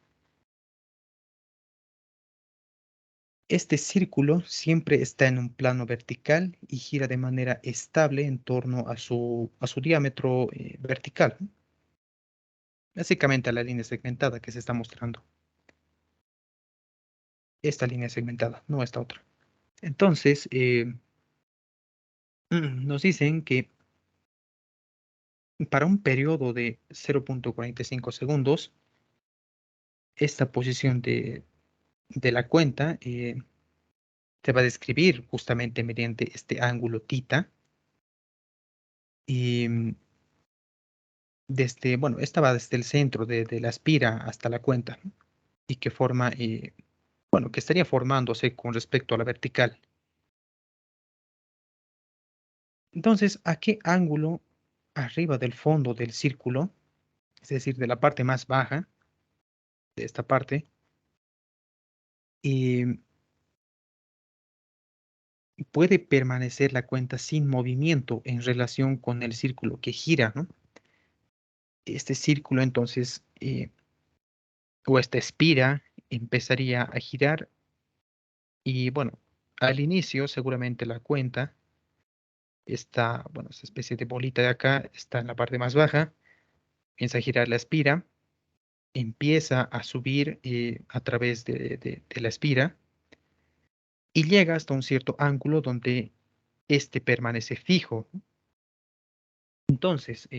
Este círculo siempre está en un plano vertical y gira de manera estable en torno a su diámetro vertical, ¿no? Básicamente a la línea segmentada que se está mostrando. Esta línea segmentada, no esta otra. Entonces, nos dicen que para un periodo de 0.45 segundos, esta posición de la cuenta se va a describir justamente mediante este ángulo tita. Y desde, bueno, esta va desde el centro de la espira hasta la cuenta, ¿no? Y que forma, bueno, que estaría formándose con respecto a la vertical. Entonces, ¿a qué ángulo arriba del fondo del círculo, es decir, de la parte más baja de esta parte, eh, puede permanecer la cuenta sin movimiento en relación con el círculo que gira, ¿no? Este círculo entonces, o esta espira, empezaría a girar y bueno, al inicio seguramente la cuenta está, bueno, esta especie de bolita de acá está en la parte más baja, comienza a girar la espira, empieza a subir a través de la espira y llega hasta un cierto ángulo donde este permanece fijo, ¿no? Entonces,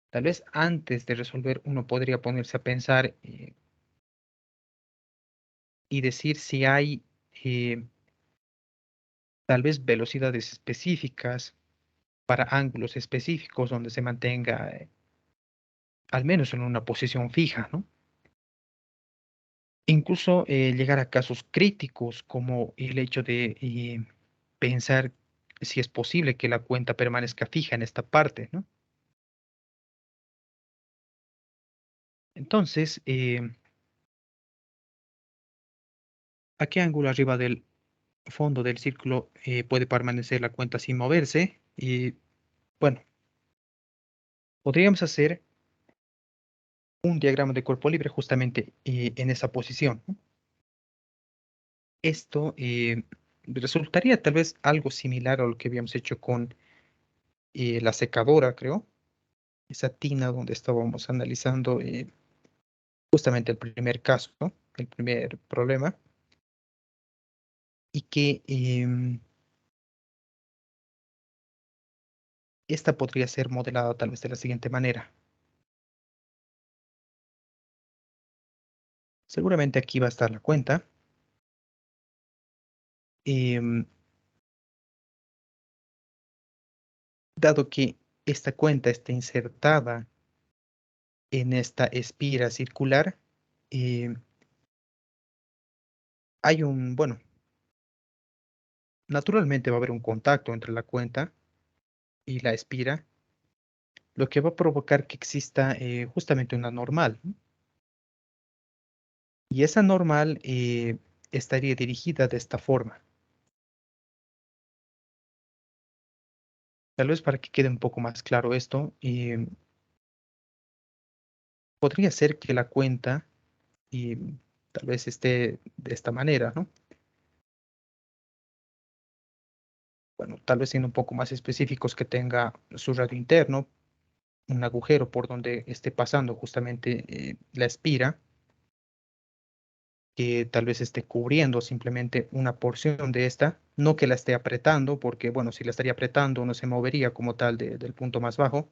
tal vez antes de resolver uno podría ponerse a pensar y decir si hay tal vez velocidades específicas para ángulos específicos donde se mantenga al menos en una posición fija, ¿no? Incluso llegar a casos críticos como el hecho de pensar si es posible que la cuenta permanezca fija en esta parte, ¿no? Entonces, ¿a qué ángulo arriba del fondo del círculo puede permanecer la cuenta sin moverse? Y bueno, podríamos hacer un diagrama de cuerpo libre justamente en esa posición, ¿no? Esto resultaría tal vez algo similar a lo que habíamos hecho con la secadora, creo, esa tina donde estábamos analizando justamente el primer caso, ¿no? El primer problema, y que esta podría ser modelada tal vez de la siguiente manera. Seguramente aquí va a estar la cuenta. Em, Dado que esta cuenta está insertada en esta espira circular, eh, hay un, bueno, naturalmente va a haber un contacto entre la cuenta y la espira, lo que va a provocar que exista justamente una normal, ¿no? Y esa normal estaría dirigida de esta forma. Tal vez para que quede un poco más claro esto, podría ser que la cuenta eh, tal vez esté de esta manera, ¿no? Bueno, tal vez siendo un poco más específicos, que tenga su radio interno, un agujero por donde esté pasando justamente la espira, que tal vez esté cubriendo simplemente una porción de esta, no que la esté apretando, porque bueno, si la estaría apretando no se movería como tal del punto más bajo,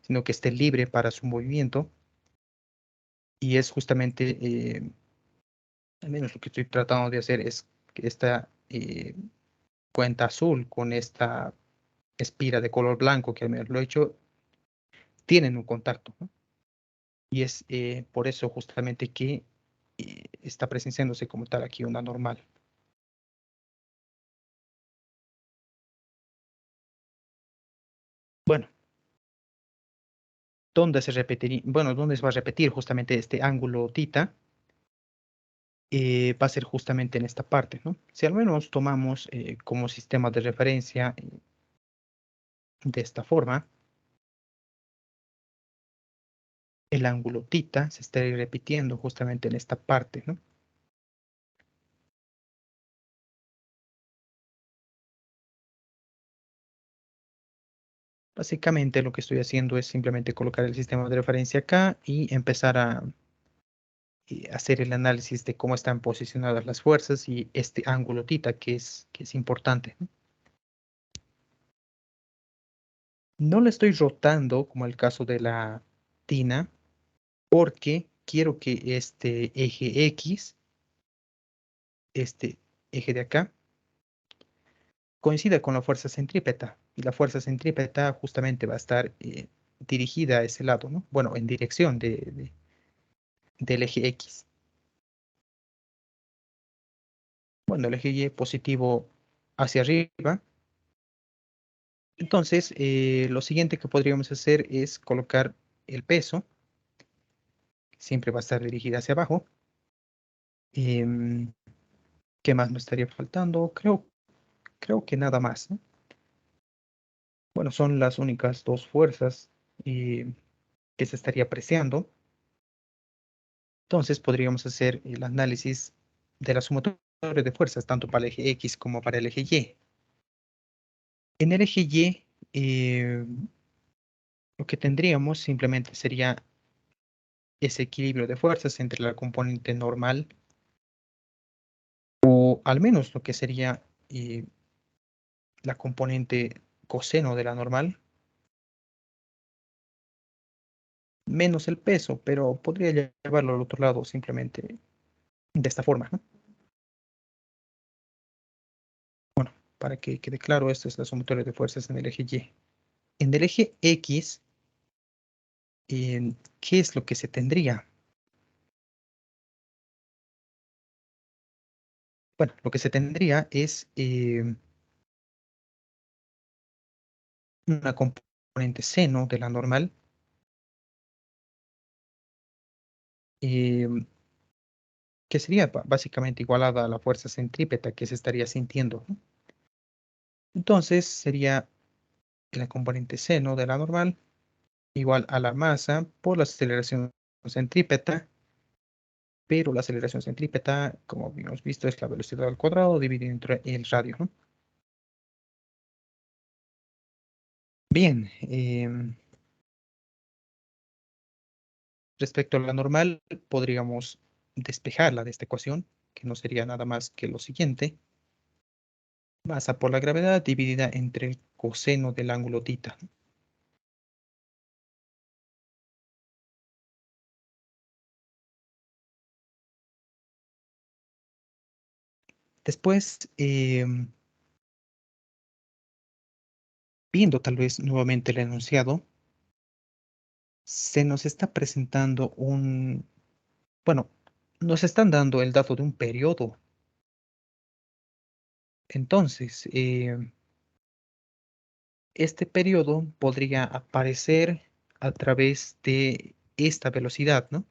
sino que esté libre para su movimiento. Y es justamente, al menos lo que estoy tratando de hacer es que esta cuenta azul con esta espira de color blanco que al menos lo he hecho, tienen un contacto, ¿no? Y es por eso justamente que está presenciándose como tal aquí una normal. Bueno, ¿dónde se repetiría? Bueno, ¿dónde se va a repetir justamente este ángulo tita? Va a ser justamente en esta parte, ¿no? Si al menos tomamos como sistema de referencia de esta forma, el ángulo tita se estaría repitiendo justamente en esta parte, ¿no? Básicamente lo que estoy haciendo es simplemente colocar el sistema de referencia acá y empezar a hacer el análisis de cómo están posicionadas las fuerzas y este ángulo tita que es importante, ¿no? No le estoy rotando como el caso de la tina porque quiero que este eje X, este eje de acá, coincida con la fuerza centrípeta. Y la fuerza centrípeta justamente va a estar dirigida a ese lado, ¿no? Bueno, en dirección del eje X. Bueno, el eje Y positivo hacia arriba. Entonces, lo siguiente que podríamos hacer es colocar el peso. Siempre va a estar dirigida hacia abajo. Em, ¿Qué más me estaría faltando? Creo que nada más, ¿no? Bueno, son las únicas dos fuerzas que se estaría apreciando. Entonces podríamos hacer el análisis de la sumatoria de fuerzas, tanto para el eje X como para el eje Y. En el eje Y, lo que tendríamos simplemente sería ese equilibrio de fuerzas entre la componente normal, o al menos lo que sería la componente coseno de la normal, menos el peso, pero podría llevarlo al otro lado simplemente de esta forma, ¿no? Bueno, para que quede claro, esto es la sumatoria de fuerzas en el eje Y. En el eje X, ¿qué es lo que se tendría? Bueno, lo que se tendría es una componente seno de la normal, eh, que sería básicamente igualada a la fuerza centrípeta que se estaría sintiendo, ¿no? Entonces sería la componente seno de la normal igual a la masa por la aceleración centrípeta, pero la aceleración centrípeta, como habíamos visto, es la velocidad al cuadrado dividido entre el radio, ¿no? Bien, respecto a la normal, podríamos despejarla de esta ecuación, que no sería nada más que lo siguiente: masa por la gravedad dividida entre el coseno del ángulo tita. Después, viendo tal vez nuevamente el enunciado, se nos está presentando bueno, nos están dando el dato de un periodo. Entonces, este periodo podría aparecer a través de esta velocidad, ¿no?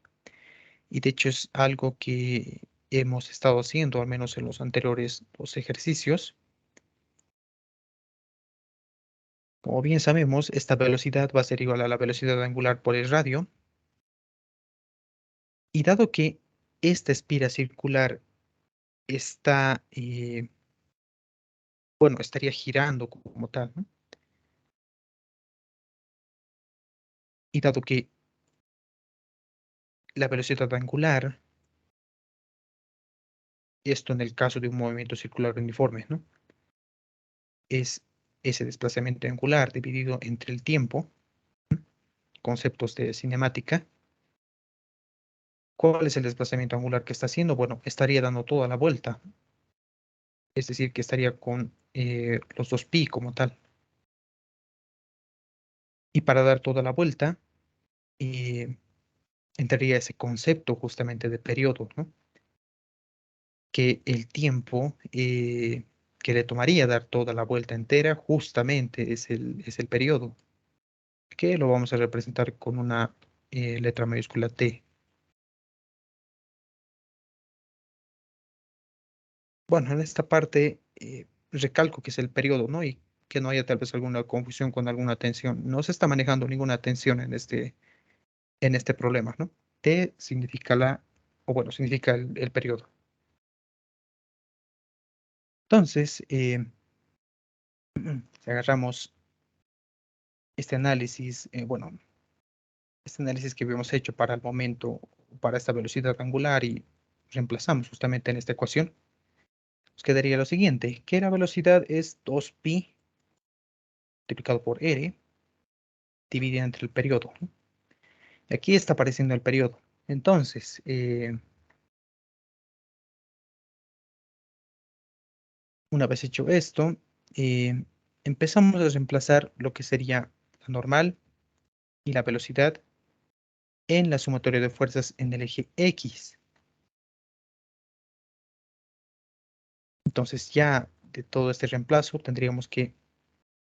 Y de hecho es algo que hemos estado haciendo, al menos en los anteriores dos ejercicios. Como bien sabemos, esta velocidad va a ser igual a la velocidad angular por el radio. Y dado que esta espira circular está, bueno, estaría girando como tal, ¿no? Y dado que la velocidad angular, esto en el caso de un movimiento circular uniforme, ¿no? Es ese desplazamiento angular dividido entre el tiempo, conceptos de cinemática. ¿Cuál es el desplazamiento angular que está haciendo? Bueno, estaría dando toda la vuelta, es decir, que estaría con los 2pi como tal. Y para dar toda la vuelta, eh, entraría ese concepto justamente de periodo, ¿no? Que el tiempo que le tomaría dar toda la vuelta entera justamente es el periodo, que lo vamos a representar con una letra mayúscula T. Bueno, en esta parte recalco que es el periodo, ¿no? Y que no haya tal vez alguna confusión con alguna tensión. No se está manejando ninguna tensión en este problema, ¿no? T significa o bueno, significa el periodo. Entonces, si agarramos este análisis, bueno, este análisis que habíamos hecho para el momento, para esta velocidad angular y reemplazamos justamente en esta ecuación, nos quedaría lo siguiente, que la velocidad es 2pi multiplicado por r dividido entre el periodo, ¿no? Y aquí está apareciendo el periodo. Entonces, una vez hecho esto, eh, empezamos a reemplazar lo que sería la normal y la velocidad en la sumatoria de fuerzas en el eje X. Entonces ya de todo este reemplazo tendríamos que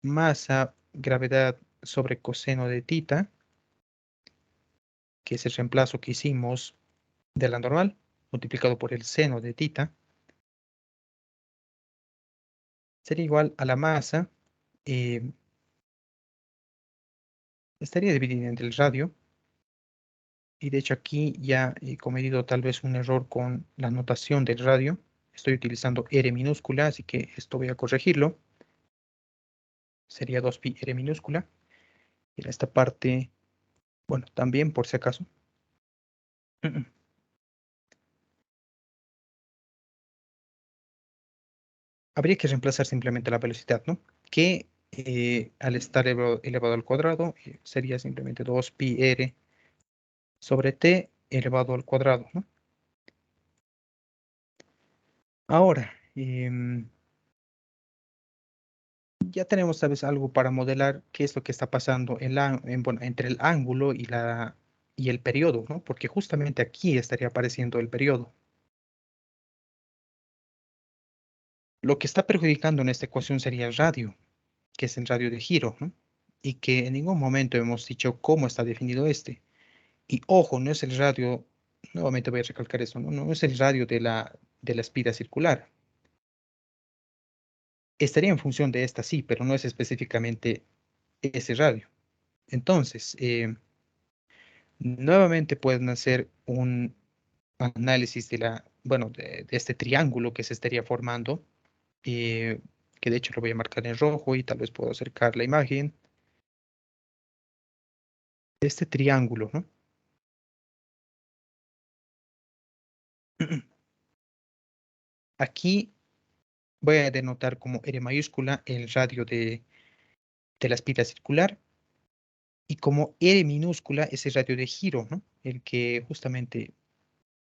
masa, gravedad sobre coseno de tita, que es el reemplazo que hicimos de la normal, multiplicado por el seno de tita, sería igual a la masa, eh, estaría dividida entre el radio, y de hecho aquí ya he cometido tal vez un error con la notación del radio, estoy utilizando R minúscula, así que esto voy a corregirlo, sería 2pi R minúscula, y en esta parte, bueno, también por si acaso, habría que reemplazar simplemente la velocidad, ¿no? Que al estar elevado al cuadrado sería simplemente 2pi r sobre t elevado al cuadrado, ¿no? Ahora, ya tenemos tal vez algo para modelar qué es lo que está pasando bueno, entre el ángulo y el periodo, ¿no? Porque justamente aquí estaría apareciendo el periodo. Lo que está perjudicando en esta ecuación sería el radio, que es el radio de giro, ¿no? Y que en ningún momento hemos dicho cómo está definido este. Y ojo, no es el radio, nuevamente voy a recalcar eso, ¿no? No es el radio de la espira circular. Estaría en función de esta, sí, pero no es específicamente ese radio. Entonces, nuevamente pueden hacer un análisis bueno, de este triángulo que se estaría formando, eh, que de hecho lo voy a marcar en rojo y tal vez puedo acercar la imagen. Este triángulo, ¿no? Aquí voy a denotar como R mayúscula el radio de la espira circular y como R minúscula ese radio de giro, ¿no? El que justamente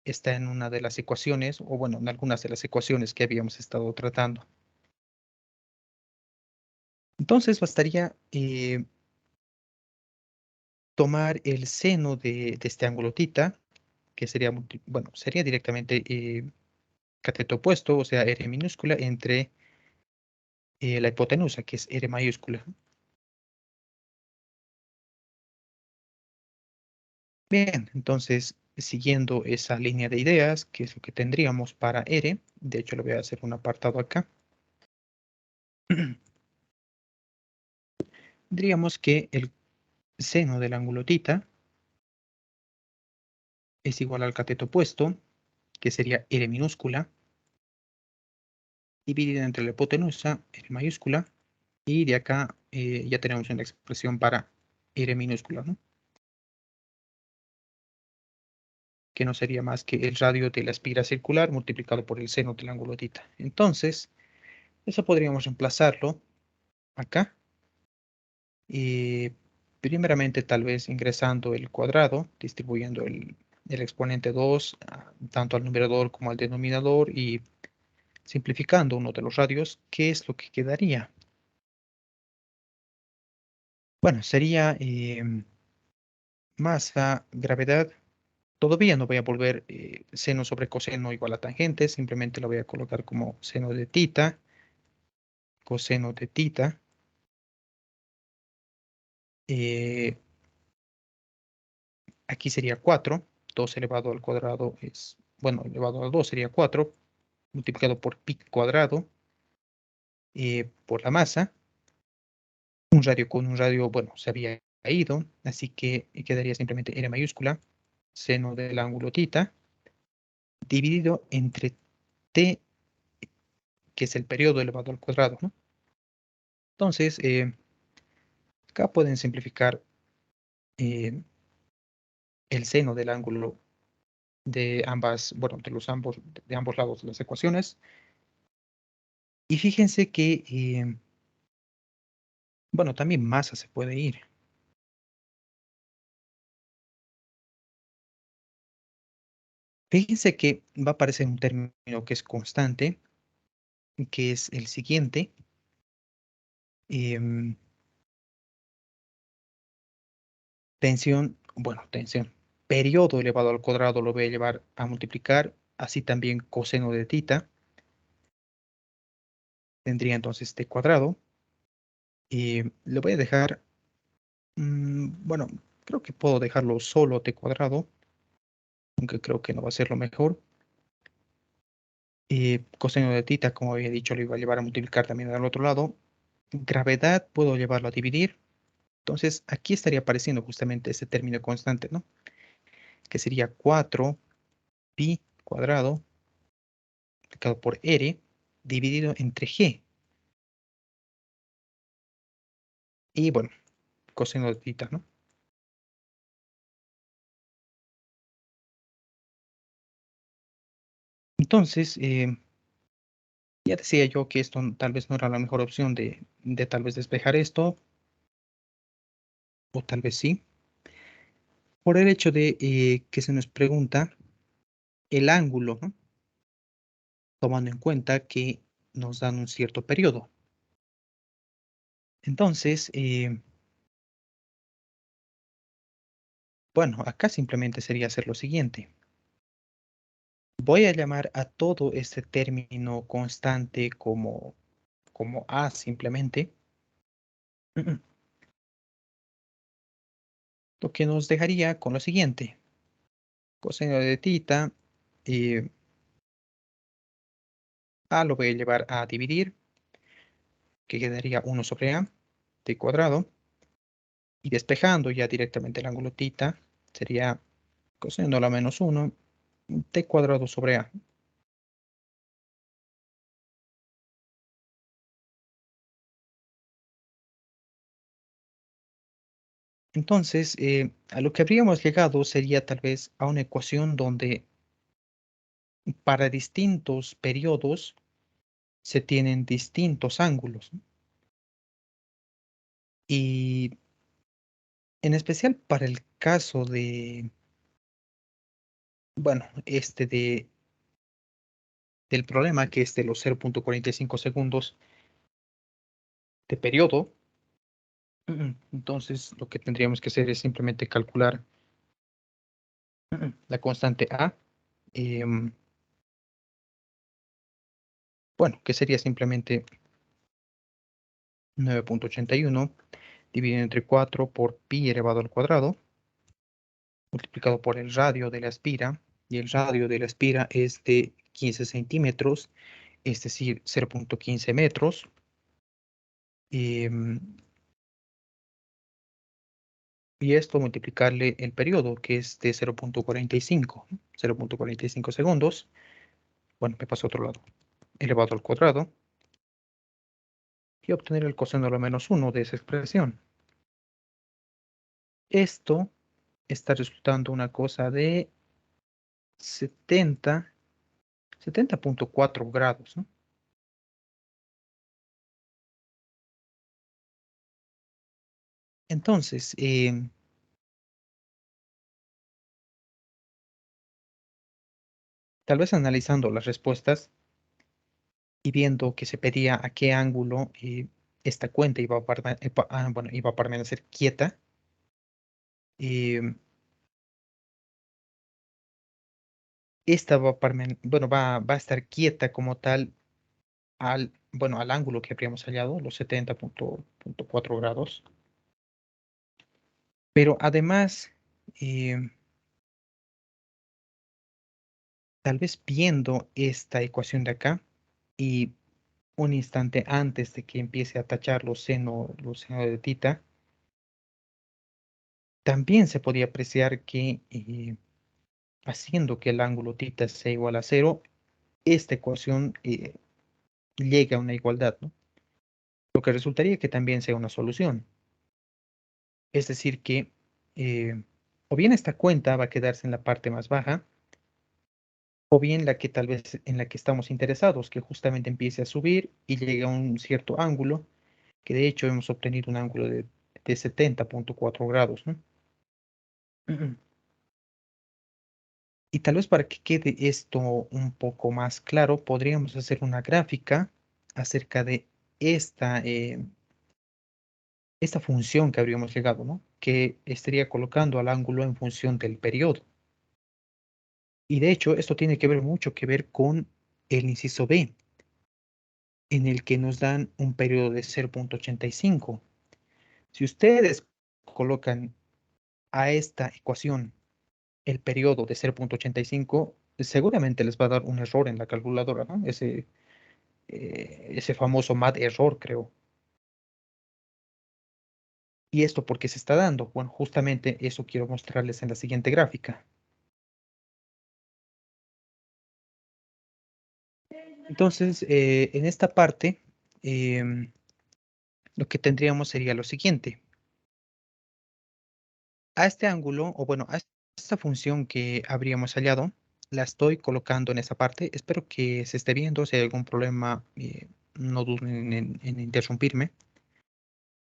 está en una de las ecuaciones, o bueno, en algunas de las ecuaciones que habíamos estado tratando. Entonces bastaría tomar el seno de este ángulo tita, que sería, bueno, sería directamente cateto opuesto, o sea, R minúscula entre la hipotenusa, que es R mayúscula. Bien, entonces, siguiendo esa línea de ideas, que es lo que tendríamos para R, de hecho le voy a hacer un apartado acá, diríamos que el seno del ángulo tita es igual al cateto opuesto, que sería R minúscula, dividida entre la hipotenusa, R mayúscula, y de acá ya tenemos una expresión para R minúscula, ¿no? Que no sería más que el radio de la espira circular multiplicado por el seno del ángulo tita. Entonces, eso podríamos reemplazarlo acá. Y primeramente tal vez ingresando el cuadrado, distribuyendo el exponente 2 tanto al numerador como al denominador y simplificando uno de los radios, ¿qué es lo que quedaría? Bueno, sería masa, gravedad. Todavía no voy a volver seno sobre coseno igual a tangente, simplemente lo voy a colocar como seno de tita, coseno de tita. eh, Aquí sería 4, 2 elevado al cuadrado es, bueno, elevado a 2 sería 4, multiplicado por pi cuadrado, por la masa. Un radio con un radio, bueno, se había ido, así que quedaría simplemente R mayúscula, seno del ángulo tita, dividido entre t, que es el periodo elevado al cuadrado, ¿no? Entonces, acá pueden simplificar eh, el seno del ángulo de ambas, bueno, de ambos lados de las ecuaciones. Y fíjense que, bueno, también masa se puede ir. Fíjense que va a aparecer un término que es constante, que es el siguiente. em, Tensión, bueno, tensión. Periodo elevado al cuadrado lo voy a llevar a multiplicar, así también coseno de tita. Tendría entonces t cuadrado. Y le voy a dejar, bueno, creo que puedo dejarlo solo t cuadrado, aunque creo que no va a ser lo mejor. Coseno de tita, como había dicho, lo iba a llevar a multiplicar también al otro lado. Gravedad puedo llevarlo a dividir. Entonces aquí estaría apareciendo justamente este término constante, ¿no? Que sería 4 pi cuadrado multiplicado por r dividido entre g. Y bueno, coseno de tita, ¿no? Entonces, ya decía yo que esto tal vez no era la mejor opción de tal vez despejar esto, o tal vez sí. por el hecho de que se nos pregunta el ángulo, ¿no? Tomando en cuenta que nos dan un cierto periodo. Entonces, bueno, acá simplemente sería hacer lo siguiente. Voy a llamar a todo este término constante como A simplemente, lo que nos dejaría con lo siguiente. Coseno de tita, eh, A lo voy a llevar a dividir, que quedaría 1 sobre A, t cuadrado, y despejando ya directamente el ángulo tita, sería coseno de la menos 1, t cuadrado sobre A. Entonces, a lo que habríamos llegado sería tal vez a una ecuación donde para distintos periodos se tienen distintos ángulos, ¿no? Y en especial para el caso de, bueno, del problema que es de los 0.45 segundos de periodo, entonces lo que tendríamos que hacer es simplemente calcular la constante A, em, bueno, que sería simplemente 9.81 dividido entre 4 por pi elevado al cuadrado, multiplicado por el radio de la espira, y el radio de la espira es de 15 centímetros, es decir, 0.15 metros. em, y esto multiplicarle el periodo, que es de 0.45, 0.45 segundos. Bueno, me paso a otro lado. Elevado al cuadrado. Y obtener el coseno de lo menos 1 de esa expresión. Esto está resultando una cosa de 70.4 grados, ¿no? Entonces, tal vez analizando las respuestas y viendo que se pedía a qué ángulo esta cuenta bueno, iba a permanecer quieta, eh, esta bueno, va a estar quieta como tal bueno, al ángulo que habríamos hallado, los 70.4 grados. Pero además, eh, tal vez viendo esta ecuación de acá y un instante antes de que empiece a tachar los senos de tita, también se podía apreciar que haciendo que el ángulo tita sea igual a cero, esta ecuación llega a una igualdad, ¿no? Lo que resultaría que también sea una solución. Es decir, que o bien esta cuenta va a quedarse en la parte más baja, o bien la que tal vez en la que estamos interesados, que justamente empiece a subir y llegue a un cierto ángulo, que de hecho hemos obtenido un ángulo de 70.4 grados, ¿no? Y tal vez para que quede esto un poco más claro, podríamos hacer una gráfica acerca de esta función que habríamos llegado, ¿no? Que estaría colocando al ángulo en función del periodo. Y de hecho, esto tiene que ver mucho que ver con el inciso B, en el que nos dan un periodo de 0.85. Si ustedes colocan a esta ecuación el periodo de 0.85, seguramente les va a dar un error en la calculadora, ¿no? Ese famoso mad error, creo. ¿Y esto por qué se está dando? Bueno, justamente eso quiero mostrarles en la siguiente gráfica. Entonces, en esta parte, em, lo que tendríamos sería lo siguiente. A este ángulo, o bueno, a esta función que habríamos hallado, la estoy colocando en esa parte. Espero que se esté viendo. Si hay algún problema, no duden en interrumpirme.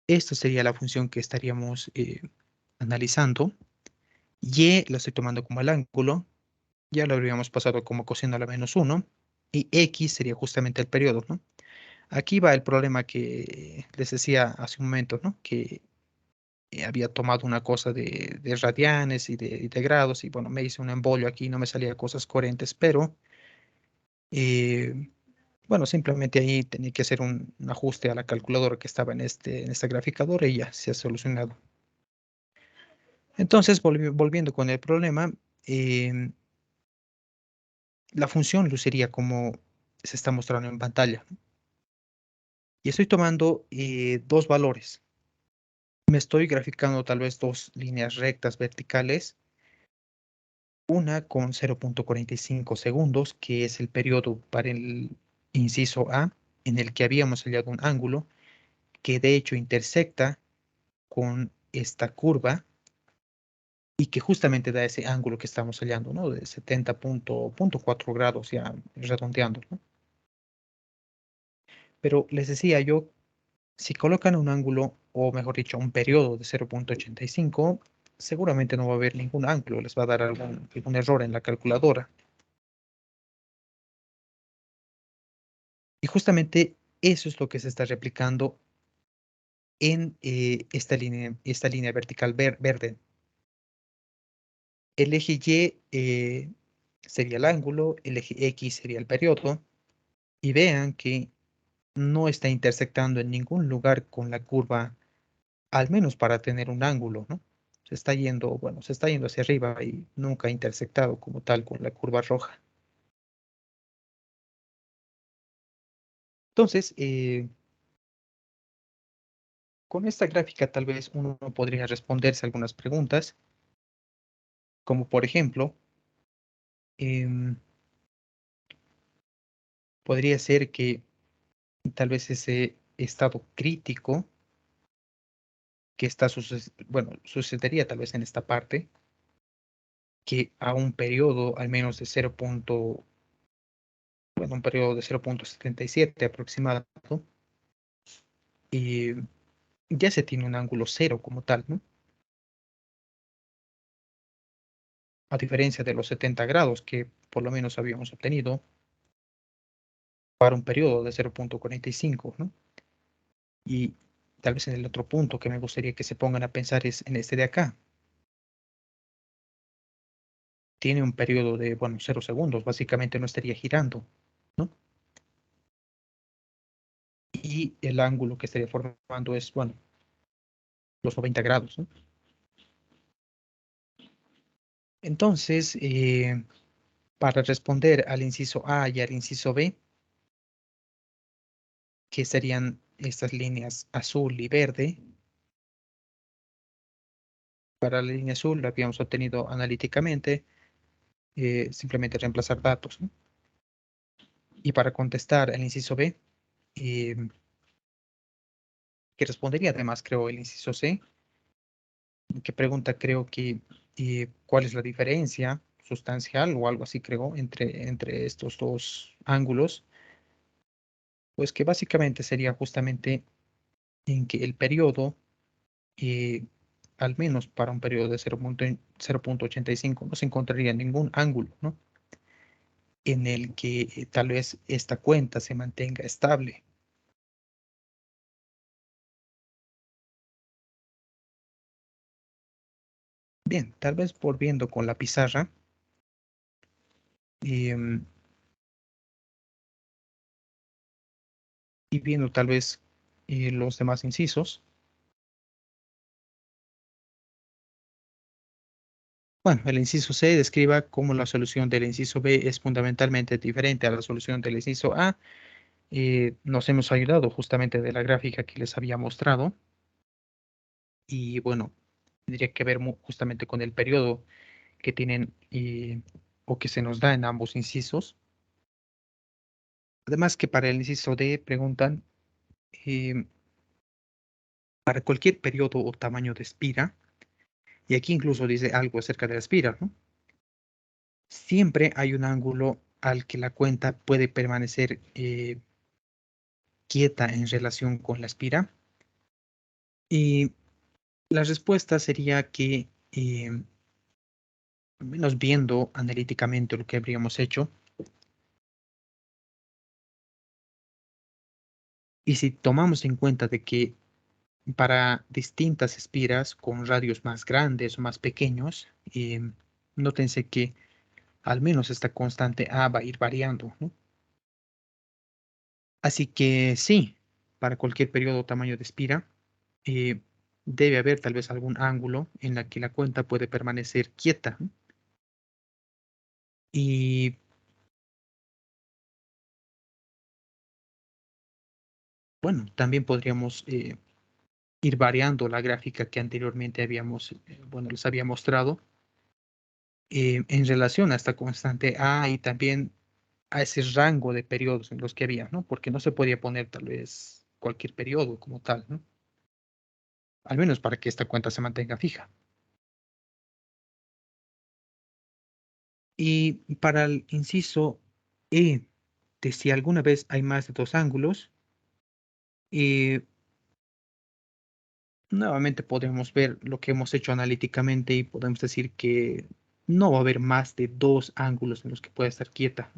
Esta sería la función que estaríamos analizando. Y lo estoy tomando como el ángulo, ya lo habríamos pasado como cosiendo a la -1, y X sería justamente el periodo, ¿no? Aquí va el problema que les decía hace un momento, ¿no? Que había tomado una cosa de radianes y de grados, y bueno, me hice un embolio aquí, no me salía cosas coherentes, pero eh, bueno, simplemente ahí tenía que hacer un ajuste a la calculadora que estaba en esta graficadora y ya se ha solucionado. Entonces, volviendo con el problema, em, la función luciría como se está mostrando en pantalla. Y estoy tomando dos valores. Me estoy graficando tal vez dos líneas rectas verticales, una con 0,45 segundos, que es el periodo para el inciso A, en el que habíamos hallado un ángulo que de hecho intersecta con esta curva y que justamente da ese ángulo que estamos hallando, ¿no? De 70,4 grados, ya redondeando, ¿no? Pero les decía yo, si colocan un ángulo, o mejor dicho, un periodo de 0,85, seguramente no va a haber ningún ángulo, les va a dar algún error en la calculadora. Y justamente eso es lo que se está replicando en esta línea vertical verde. El eje Y sería el ángulo, el eje X sería el periodo, y vean que no está intersectando en ningún lugar con la curva, al menos para tener un ángulo, ¿no? Se está yendo, bueno, se está yendo hacia arriba y nunca ha intersectado como tal con la curva roja. Entonces, con esta gráfica tal vez uno podría responderse algunas preguntas, como por ejemplo, em, podría ser que tal vez ese estado crítico que está bueno, sucedería tal vez en esta parte, que a un periodo al menos de 0. Bueno, un periodo de 0,77 aproximado, y ya se tiene un ángulo cero como tal, ¿no? A diferencia de los 70 grados que por lo menos habíamos obtenido para un periodo de 0,45, ¿no? Y tal vez en el otro punto que me gustaría que se pongan a pensar es en este de acá. Tiene un periodo de, bueno, 0 segundos, básicamente no estaría girando, ¿no? Y el ángulo que estaría formando es, bueno, los 90 grados, ¿no? Entonces, para responder al inciso A y al inciso B, que serían estas líneas azul y verde, para la línea azul la habíamos obtenido analíticamente, simplemente reemplazar datos, ¿no? Y para contestar al inciso B, eh, que respondería además, creo, el inciso C, que pregunta, creo que, ¿cuál es la diferencia sustancial o algo así, creo, entre estos dos ángulos? Pues que básicamente sería justamente en que el periodo, eh, al menos para un periodo de 0,85, no se encontraría ningún ángulo, ¿no? En el que tal vez esta cuenta se mantenga estable. Bien, tal vez volviendo con la pizarra, em, y viendo tal vez los demás incisos. Bueno, el inciso C describa cómo la solución del inciso B es fundamentalmente diferente a la solución del inciso A. Nos hemos ayudado justamente de la gráfica que les había mostrado. Y bueno, tendría que ver justamente con el periodo que tienen o que se nos da en ambos incisos. Además que para el inciso D preguntan eh, para cualquier periodo o tamaño de espira, y aquí incluso dice algo acerca de la espira, ¿no? Siempre hay un ángulo al que la cuenta puede permanecer quieta en relación con la espira. Y la respuesta sería que al menos viendo analíticamente lo que habríamos hecho, y si tomamos en cuenta de que para distintas espiras con radios más grandes o más pequeños, nótense que al menos esta constante A va a ir variando, ¿no? Así que sí, para cualquier periodo o tamaño de espira, eh, debe haber tal vez algún ángulo en la que la cuenta puede permanecer quieta, ¿no? Y bueno, también podríamos ir variando la gráfica que anteriormente habíamos, bueno, les había mostrado en relación a esta constante A y también a ese rango de periodos en los que había, ¿no? Porque no se podía poner tal vez cualquier periodo como tal, ¿no? Al menos para que esta cuenta se mantenga fija. Y para el inciso E, de si alguna vez hay más de dos ángulos, eh, nuevamente podemos ver lo que hemos hecho analíticamente y podemos decir que no va a haber más de dos ángulos en los que pueda estar quieta.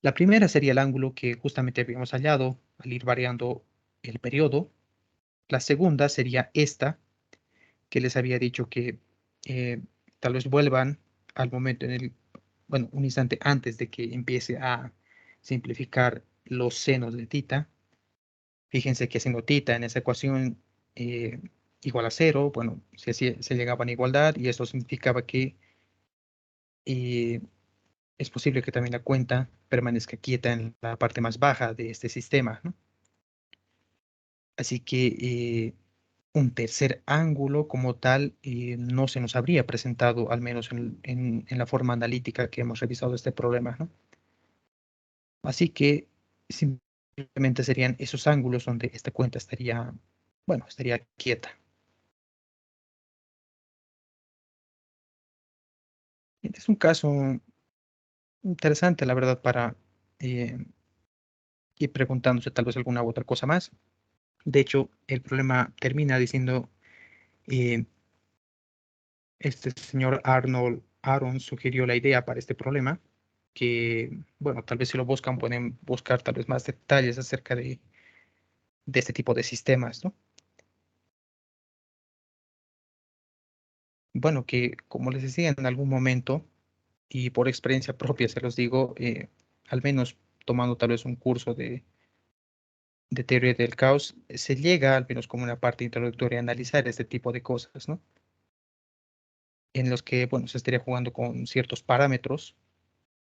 La primera sería el ángulo que justamente habíamos hallado al ir variando el periodo. La segunda sería esta, que les había dicho que tal vez vuelvan al momento en el, bueno, un instante antes de que empiece a simplificar los senos de tita. Fíjense que siendo tita en esa ecuación eh, igual a cero, bueno, se llegaba a igualdad y eso significaba que eh, es posible que también la cuenta permanezca quieta en la parte más baja de este sistema, ¿no? Así que un tercer ángulo como tal no se nos habría presentado, al menos en la forma analítica que hemos revisado este problema, ¿no? Así que simplemente serían esos ángulos donde esta cuenta estaría, bueno, estaría quieta. Este es un caso interesante, la verdad, para eh, ir preguntándose tal vez alguna otra cosa más. De hecho, el problema termina diciendo, eh, este señor Arnold Aaron sugirió la idea para este problema, que, bueno, tal vez si lo buscan pueden buscar tal vez más detalles acerca de este tipo de sistemas, ¿no? Bueno, que como les decía en algún momento, y por experiencia propia se los digo, al menos tomando tal vez un curso de teoría del caos, se llega al menos como una parte introductoria a analizar este tipo de cosas, ¿no? En los que, bueno, se estaría jugando con ciertos parámetros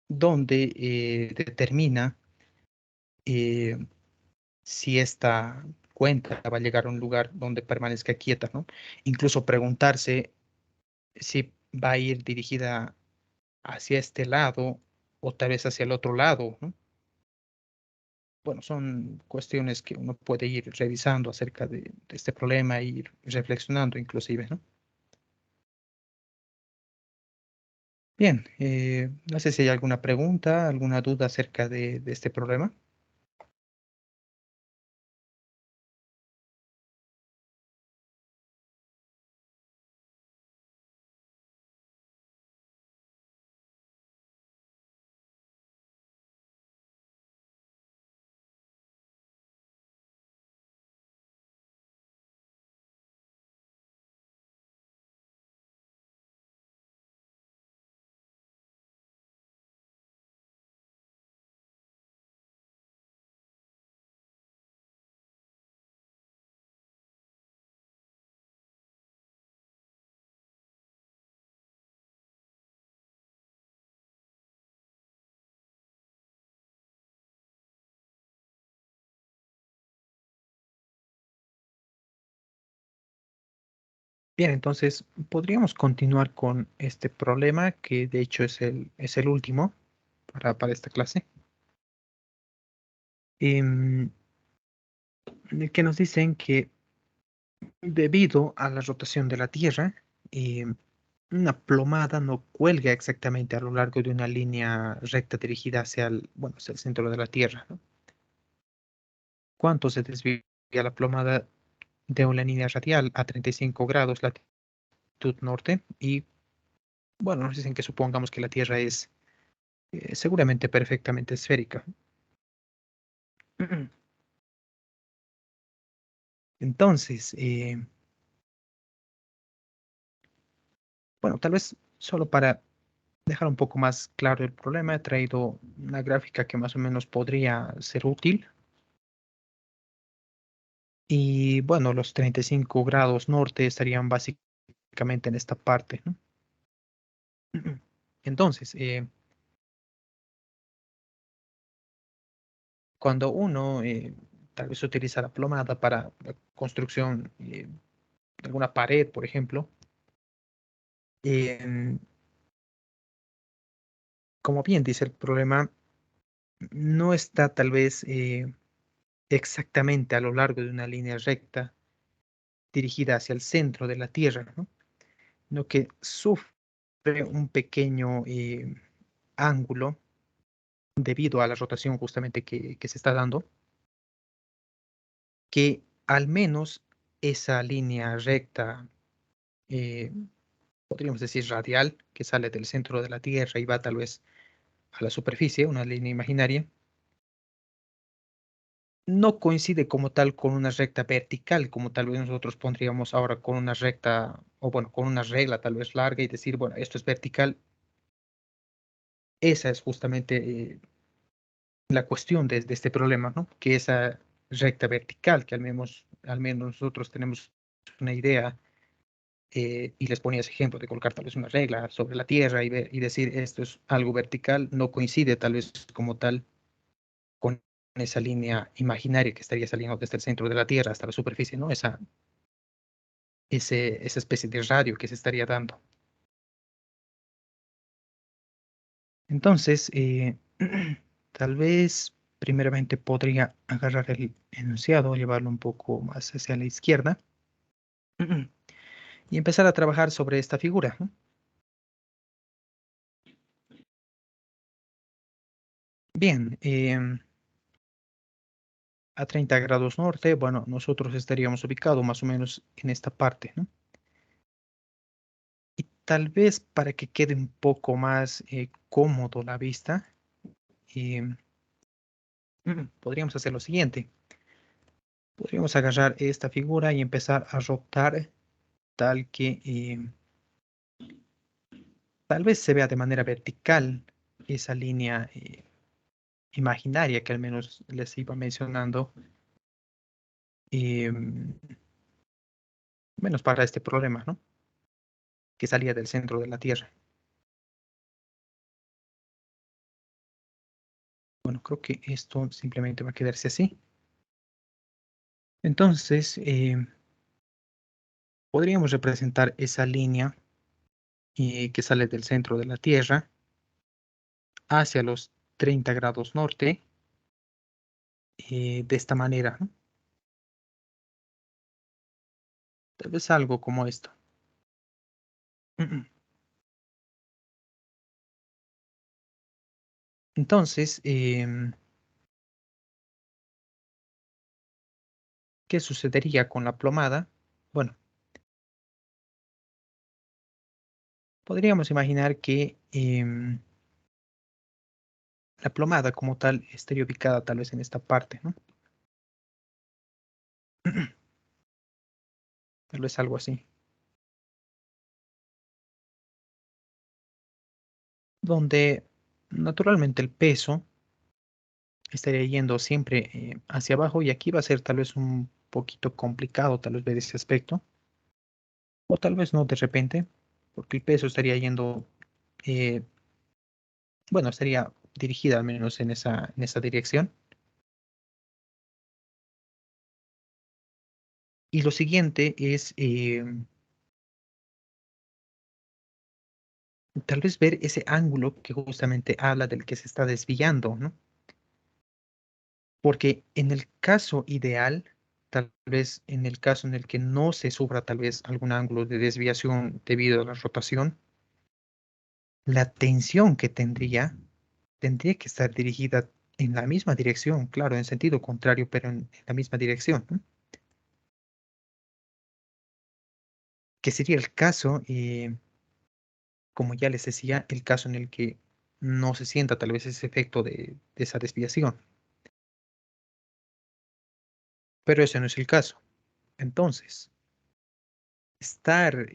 donde determina eh, si esta cuenta va a llegar a un lugar donde permanezca quieta, ¿no? Incluso preguntarse si va a ir dirigida hacia este lado o tal vez hacia el otro lado, ¿no? Bueno, son cuestiones que uno puede ir revisando acerca de este problema e ir reflexionando inclusive, ¿no? Bien, no sé si hay alguna pregunta, alguna duda acerca de este problema. Bien, entonces podríamos continuar con este problema que de hecho es el último para esta clase. Em, en el que nos dicen que debido a la rotación de la Tierra, una plomada no cuelga exactamente a lo largo de una línea recta dirigida hacia el, bueno, hacia el centro de la Tierra, ¿no? ¿Cuánto se desvía la plomada de una línea radial a 35 grados latitud norte y bueno, nos dicen que supongamos que la Tierra es seguramente perfectamente esférica. Entonces, bueno, tal vez solo para dejar un poco más claro el problema, he traído una gráfica que más o menos podría ser útil. Y bueno, los 35 grados norte estarían básicamente en esta parte, ¿no? Entonces, cuando uno tal vez utiliza la plomada para la construcción de alguna pared, por ejemplo, em, como bien dice el problema, no está tal vez exactamente a lo largo de una línea recta dirigida hacia el centro de la Tierra, ¿no? Sino que sufre un pequeño ángulo debido a la rotación justamente que se está dando, que al menos esa línea recta, eh, podríamos decir radial, que sale del centro de la Tierra y va tal vez a la superficie, una línea imaginaria, no coincide como tal con una recta vertical, como tal vez nosotros pondríamos ahora con una recta, o bueno, con una regla tal vez larga y decir, bueno, esto es vertical. Esa es justamente la cuestión de este problema, ¿no? Que esa recta vertical, que al menos nosotros tenemos una idea, y les ponía ese ejemplo de colocar tal vez una regla sobre la Tierra y decir esto es algo vertical, no coincide tal vez como tal con esa línea imaginaria que estaría saliendo desde el centro de la Tierra hasta la superficie, ¿no? Esa especie de radio que se estaría dando. Entonces, tal vez primeramente podría agarrar el enunciado, llevarlo un poco más hacia la izquierda y empezar a trabajar sobre esta figura, ¿no? Bien, a 30 grados norte, bueno, nosotros estaríamos ubicados más o menos en esta parte, ¿no? Y tal vez para que quede un poco más cómodo la vista, eh, podríamos hacer lo siguiente. Podríamos agarrar esta figura y empezar a rotar tal que tal vez se vea de manera vertical esa línea imaginaria que al menos les iba mencionando, menos para este problema, ¿no? Que salía del centro de la Tierra. Bueno, creo que esto simplemente va a quedarse así. Entonces, podríamos representar esa línea que sale del centro de la Tierra hacia los 30 grados norte, de esta manera, ¿no? Tal vez algo como esto. Entonces, ¿qué sucedería con la plomada? Bueno, podríamos imaginar que la plomada como tal estaría ubicada tal vez en esta parte, ¿no? Tal vez algo así. Donde naturalmente el peso estaría yendo siempre hacia abajo y aquí va a ser tal vez un poquito complicado tal vez ver ese aspecto, o tal vez no de repente, porque el peso estaría yendo, eh, bueno, estaría dirigida al menos en esa dirección. Y lo siguiente es tal vez ver ese ángulo que justamente habla del que se está desviando, ¿no? Porque en el caso ideal, tal vez en el caso en el que no se sufra tal vez algún ángulo de desviación debido a la rotación, la tensión que tendría que estar dirigida en la misma dirección, claro, en sentido contrario, pero en la misma dirección, ¿no? Que sería el caso como ya les decía, el caso en el que no se sienta tal vez ese efecto de esa desviación. Pero ese no es el caso. Entonces, estar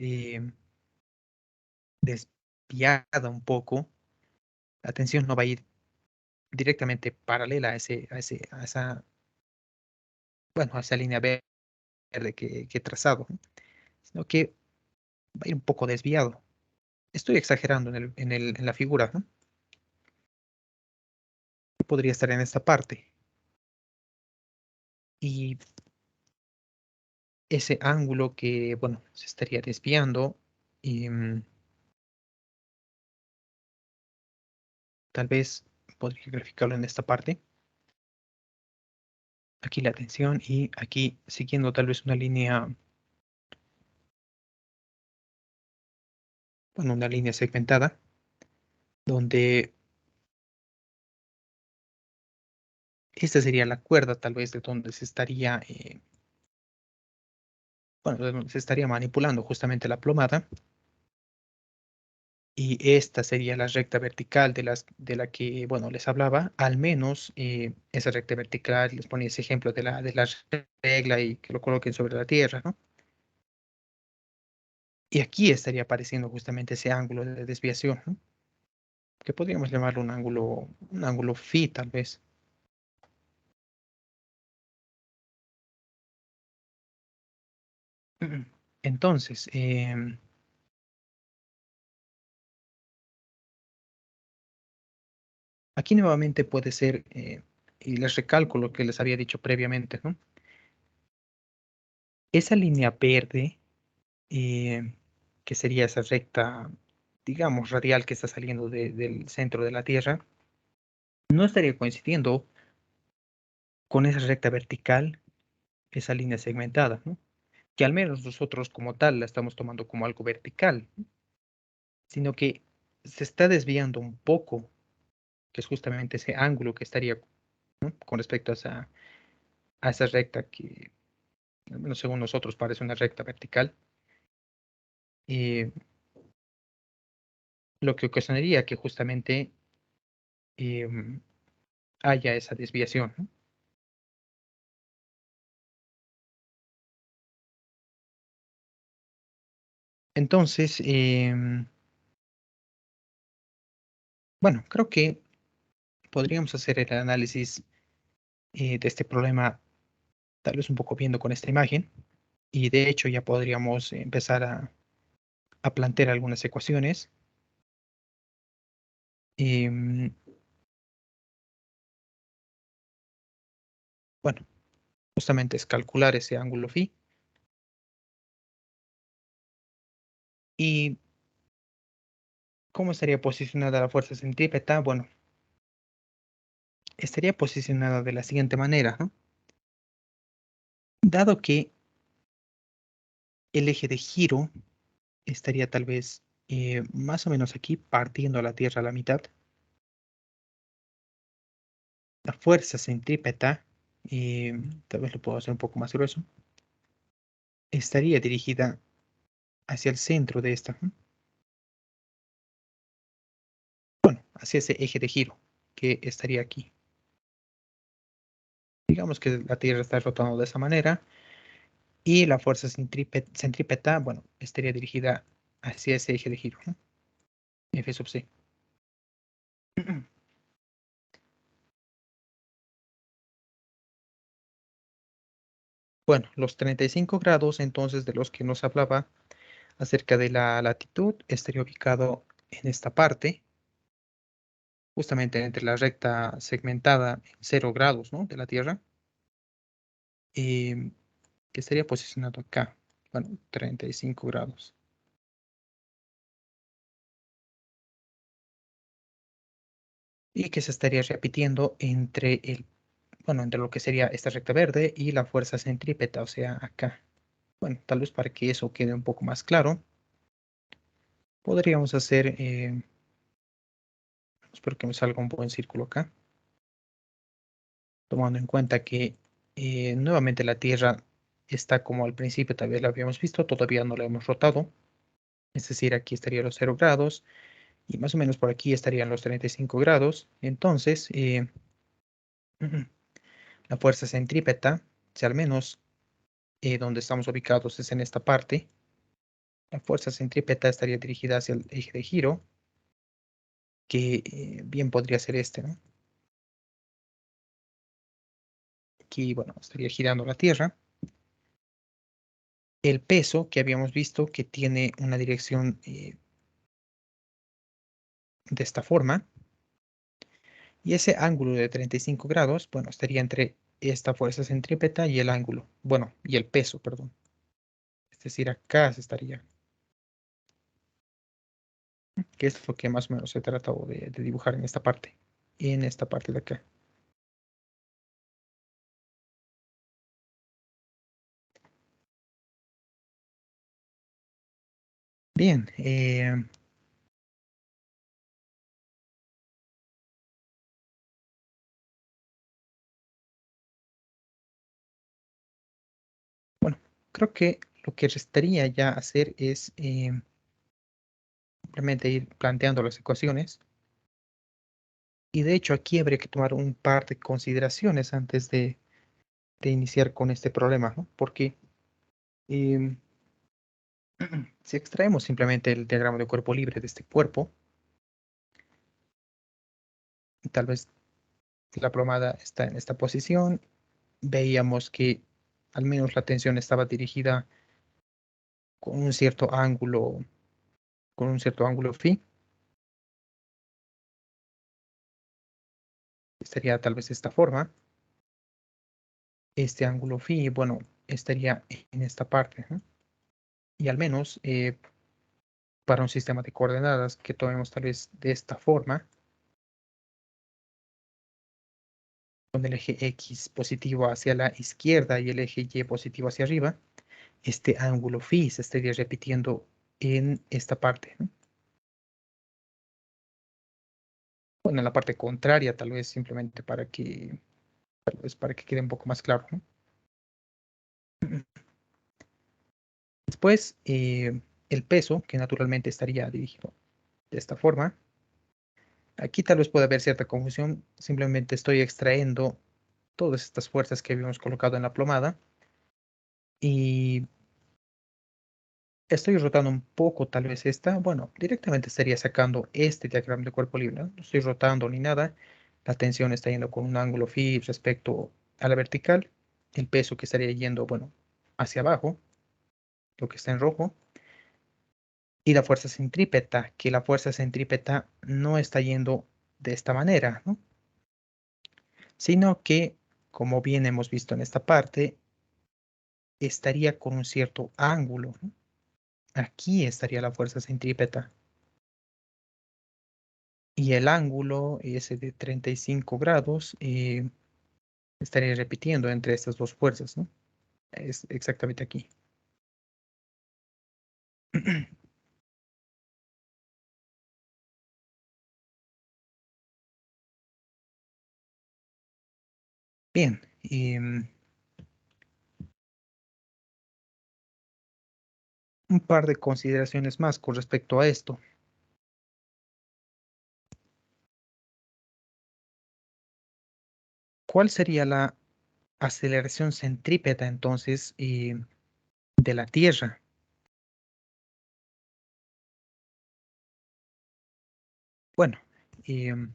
desviada un poco, la tensión no va a ir directamente paralela a esa, bueno, a esa línea verde que he trazado, ¿no? Sino que va a ir un poco desviado. Estoy exagerando en la figura, ¿no? Podría estar en esta parte. Y ese ángulo que, bueno, se estaría desviando y tal vez podría graficarlo en esta parte. Aquí la tensión y aquí siguiendo tal vez una línea, bueno, una línea segmentada, donde esta sería la cuerda tal vez de donde se estaría, bueno, de donde se estaría manipulando justamente la plomada. Y esta sería la recta vertical de la que, bueno, les hablaba. Al menos esa recta vertical, les ponía ese ejemplo de la regla y que lo coloquen sobre la tierra, ¿no? Y aquí estaría apareciendo justamente ese ángulo de desviación, ¿no? Que podríamos llamarlo un ángulo phi, tal vez. Entonces, aquí nuevamente puede ser, y les recalco lo que les había dicho previamente, ¿no? Esa línea verde, eh, que sería esa recta, digamos, radial que está saliendo del centro de la Tierra, no estaría coincidiendo con esa recta vertical, esa línea segmentada, ¿no? Que al menos nosotros como tal la estamos tomando como algo vertical, ¿no? Sino que se está desviando un poco, que es justamente ese ángulo que estaría, ¿no? Con respecto a esa recta que, al menos según nosotros, parece una recta vertical. eh, lo que ocasionaría que justamente em, haya esa desviación, ¿no? Entonces, bueno, creo que podríamos hacer el análisis de este problema tal vez un poco viendo con esta imagen y de hecho ya podríamos empezar a plantear algunas ecuaciones. Em, bueno, justamente es calcular ese ángulo phi y cómo estaría posicionada la fuerza centrípeta. Bueno, estaría posicionada de la siguiente manera, ¿no? Dado que el eje de giro estaría tal vez más o menos aquí, partiendo a la Tierra a la mitad. La fuerza centrípeta, tal vez lo puedo hacer un poco más grueso, estaría dirigida hacia el centro de esta, ¿no? Bueno, hacia ese eje de giro que estaría aquí. Digamos que la Tierra está rotando de esa manera y la fuerza centrípeta, bueno, estaría dirigida hacia ese eje de giro, ¿no? F sub c. Bueno, los 35 grados entonces de los que nos hablaba acerca de la latitud estaría ubicado en esta parte, justamente entre la recta segmentada en 0 grados, ¿no? De la Tierra, eh, que estaría posicionado acá, bueno, 35 grados. Y que se estaría repitiendo entre bueno, entre lo que sería esta recta verde y la fuerza centrípeta, o sea, acá. Bueno, tal vez para que eso quede un poco más claro, podríamos hacer, espero que me salga un buen círculo acá, tomando en cuenta que nuevamente la Tierra está como al principio, tal vez la habíamos visto, todavía no la hemos rotado. Es decir, aquí estarían los 0 grados y más o menos por aquí estarían los 35 grados. Entonces, la fuerza centrípeta, si al menos donde estamos ubicados es en esta parte, la fuerza centrípeta estaría dirigida hacia el eje de giro, que bien podría ser este, ¿no? Aquí, bueno, estaría girando la Tierra. El peso que habíamos visto que tiene una dirección de esta forma, y ese ángulo de 35 grados, bueno, estaría entre esta fuerza centrípeta y el ángulo, bueno, y el peso, perdón. Es decir, acá se estaría, que es lo que más o menos he tratado de dibujar en esta parte de acá. Bien, bueno, creo que lo que restaría ya hacer es simplemente ir planteando las ecuaciones. Y de hecho aquí habría que tomar un par de consideraciones antes de iniciar con este problema, ¿no? Porque em, si extraemos simplemente el diagrama de cuerpo libre de este cuerpo, tal vez la plomada está en esta posición, veíamos que al menos la tensión estaba dirigida con un cierto ángulo, phi. Estaría tal vez de esta forma. Este ángulo phi, bueno, estaría en esta parte, ¿no? Y al menos para un sistema de coordenadas que tomemos tal vez de esta forma, con el eje X positivo hacia la izquierda y el eje Y positivo hacia arriba, este ángulo phi se estaría repitiendo en esta parte, ¿no? Bueno, en la parte contraria, tal vez simplemente para que quede un poco más claro, ¿no? Después, el peso, que naturalmente estaría dirigido de esta forma. Aquí tal vez pueda haber cierta confusión, simplemente estoy extrayendo todas estas fuerzas que habíamos colocado en la plomada y estoy rotando un poco tal vez esta, bueno, directamente estaría sacando este diagrama de cuerpo libre, ¿no? No estoy rotando ni nada, la tensión está yendo con un ángulo phi respecto a la vertical, el peso que estaría yendo, bueno, hacia abajo, lo que está en rojo, y la fuerza centrípeta, que la fuerza centrípeta no está yendo de esta manera, ¿no? Sino que, como bien hemos visto en esta parte, estaría con un cierto ángulo, ¿no? Aquí estaría la fuerza centrípeta. Y el ángulo, ese de 35 grados, estaría repitiendo entre estas dos fuerzas, ¿no? Es exactamente aquí. Bien, un par de consideraciones más con respecto a esto. ¿Cuál sería la aceleración centrípeta entonces de la Tierra? Bueno, em,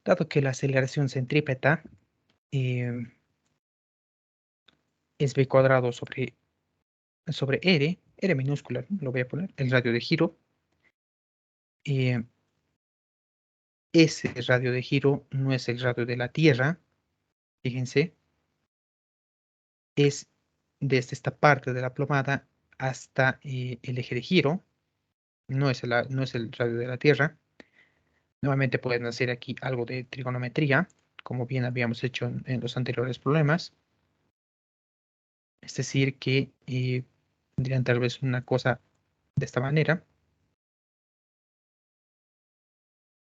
dado que la aceleración centrípeta em, es b cuadrado sobre r minúscula, ¿no? Lo voy a poner, el radio de giro. em, Ese radio de giro no es el radio de la Tierra, fíjense, es desde esta parte de la plomada hasta el eje de giro, no es el radio de la Tierra. Nuevamente pueden hacer aquí algo de trigonometría, como bien habíamos hecho en los anteriores problemas. Es decir, que tendrían tal vez una cosa de esta manera.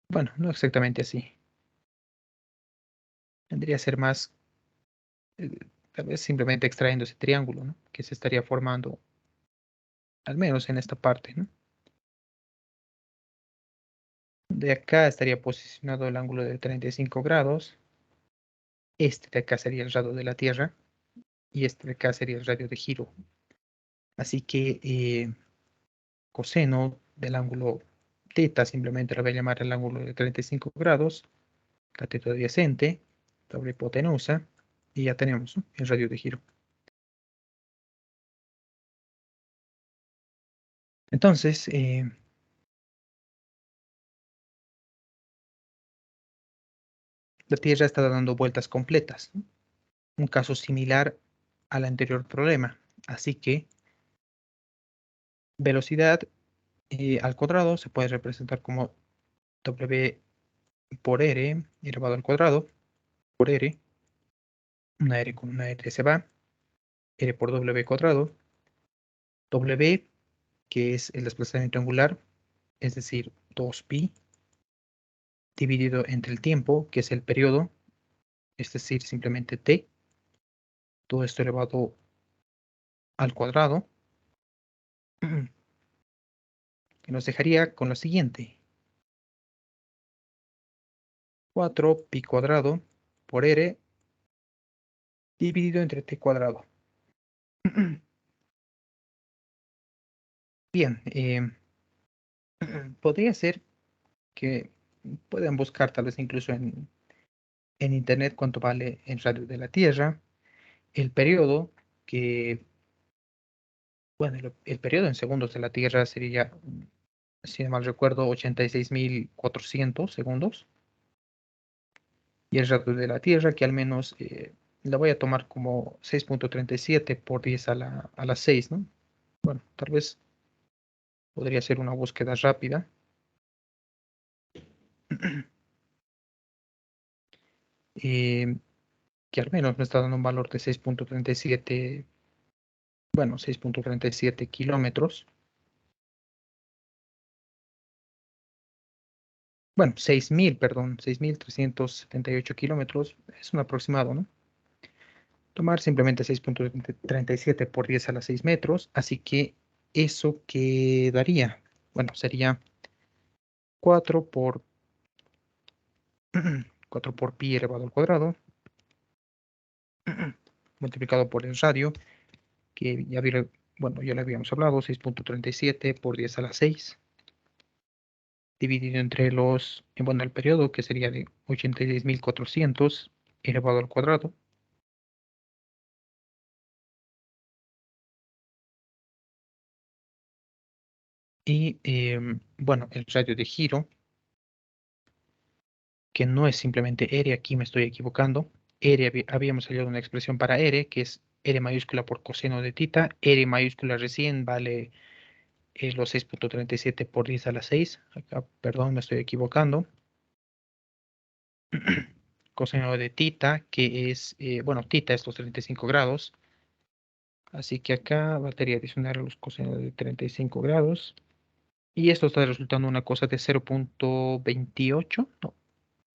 Bueno, no exactamente así. vendría a ser más, eh, tal vez simplemente extrayendo ese triángulo, ¿no? Que se estaría formando, al menos en esta parte, ¿no? De acá estaría posicionado el ángulo de 35 grados. Este de acá sería el radio de la Tierra y este de acá sería el radio de giro. Así que coseno del ángulo teta, simplemente lo voy a llamar el ángulo de 35 grados, cateto adyacente, doble hipotenusa, y ya tenemos, ¿no?, el radio de giro. Entonces, la Tierra está dando vueltas completas, ¿no? Un caso similar al anterior problema. Así que velocidad al cuadrado se puede representar como W por R elevado al cuadrado, por R, una R con una R se va, R por W cuadrado, W, que es el desplazamiento angular, es decir, 2pi, dividido entre el tiempo, que es el periodo, es decir, simplemente t, todo esto elevado al cuadrado, que nos dejaría con lo siguiente: 4pi cuadrado por r dividido entre t cuadrado. Bien, podría ser que puedan buscar tal vez incluso en internet cuánto vale el radio de la Tierra, el periodo, que, bueno, el periodo en segundos de la Tierra sería, si no mal recuerdo, 86.400 segundos. Y el radio de la Tierra, que al menos la voy a tomar como 6.37 por 10 a la 6, ¿no? Bueno, tal vez podría ser una búsqueda rápida. eh, que al menos me está dando un valor de 6.37, bueno, 6.37 kilómetros. Bueno, 6.000, perdón, 6.378 kilómetros. Es un aproximado, ¿no? Tomar simplemente 6.37 por 10 a la 6 metros. Así que eso quedaría, bueno, sería 4 por 4 por pi elevado al cuadrado, multiplicado por el radio, que ya bueno, ya le habíamos hablado, 6.37 por 10 a la 6, dividido entre bueno, el periodo, que sería de 86.400 elevado al cuadrado. Y bueno, el radio de giro, que no es simplemente R, aquí me estoy equivocando. R, habíamos salido una expresión para R, que es R mayúscula por coseno de tita. R mayúscula recién vale los 6.37 por 10 a la 6. Acá, perdón, me estoy equivocando. Coseno de tita, que es, bueno, tita es los 35 grados. Así que acá batería adicionar los cosenos de 35 grados. Y esto está resultando una cosa de 0.28, no,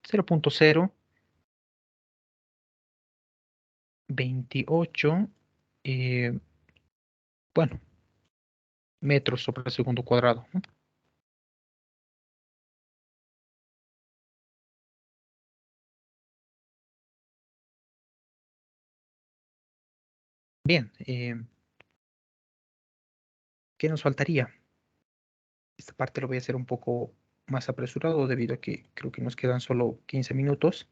0.028, bueno, metros sobre segundo cuadrado, ¿no? Bien, ¿qué nos faltaría? Esta parte lo voy a hacer un poco más apresurado debido a que creo que nos quedan solo 15 minutos.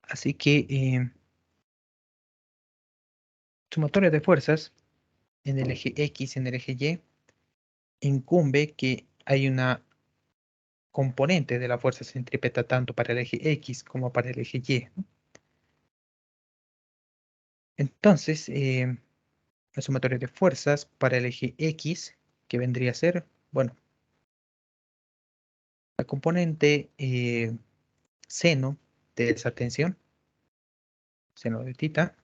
Así que sumatoria de fuerzas en el eje X y en el eje Y incumbe que hay una componente de la fuerza centrípeta tanto para el eje X como para el eje Y, ¿no? Entonces, la sumatoria de fuerzas para el eje X, que vendría a ser, bueno, la componente seno de esa tensión, seno de tita,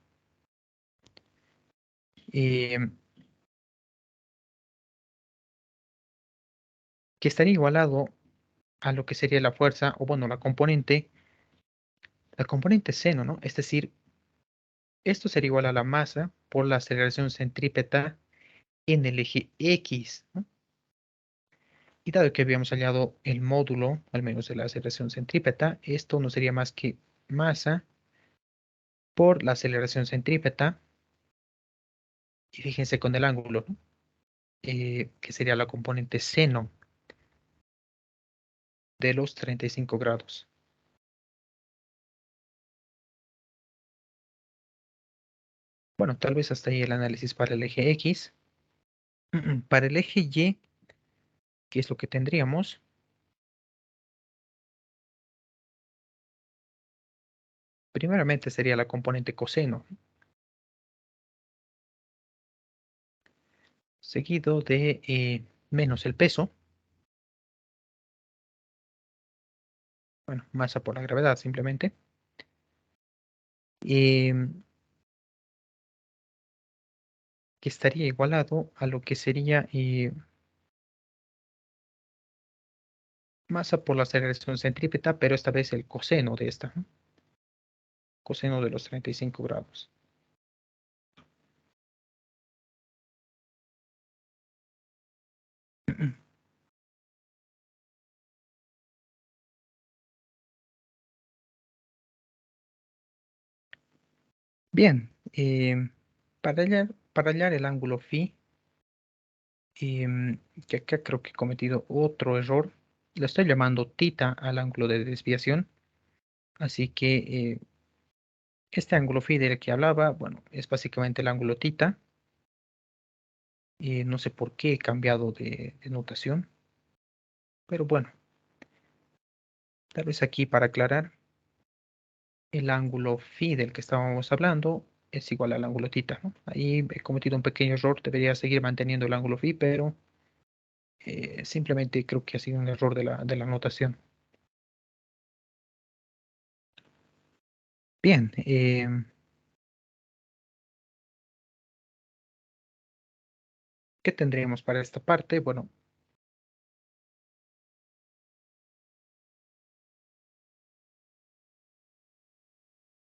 eh, que estaría igualado a lo que sería la fuerza, o bueno, la componente La componente seno, ¿no? Es decir, esto sería igual a la masa por la aceleración centrípeta en el eje X, ¿no? Y dado que habíamos hallado el módulo, al menos de la aceleración centrípeta, esto no sería más que masa por la aceleración centrípeta. Y fíjense con el ángulo, ¿no? Que sería la componente seno de los 35 grados. Bueno, tal vez hasta ahí el análisis para el eje X. Para el eje Y, ¿qué es lo que tendríamos? Primeramente sería la componente coseno, seguido de menos el peso, bueno, masa por la gravedad simplemente, em, que estaría igualado a lo que sería masa por la aceleración centrípeta, pero esta vez el coseno de esta, ¿no? Coseno de los 35 grados. Bien, para hallar el ángulo phi, que acá creo que he cometido otro error, lo estoy llamando tita al ángulo de desviación, así que este ángulo phi del que hablaba, bueno, es básicamente el ángulo tita. No sé por qué he cambiado de notación, pero bueno, tal vez aquí para aclarar, el ángulo phi del que estábamos hablando es igual al ángulo tita, ¿no? Ahí he cometido un pequeño error, debería seguir manteniendo el ángulo phi, pero simplemente creo que ha sido un error de la notación. Bien, ¿qué tendríamos para esta parte? Bueno,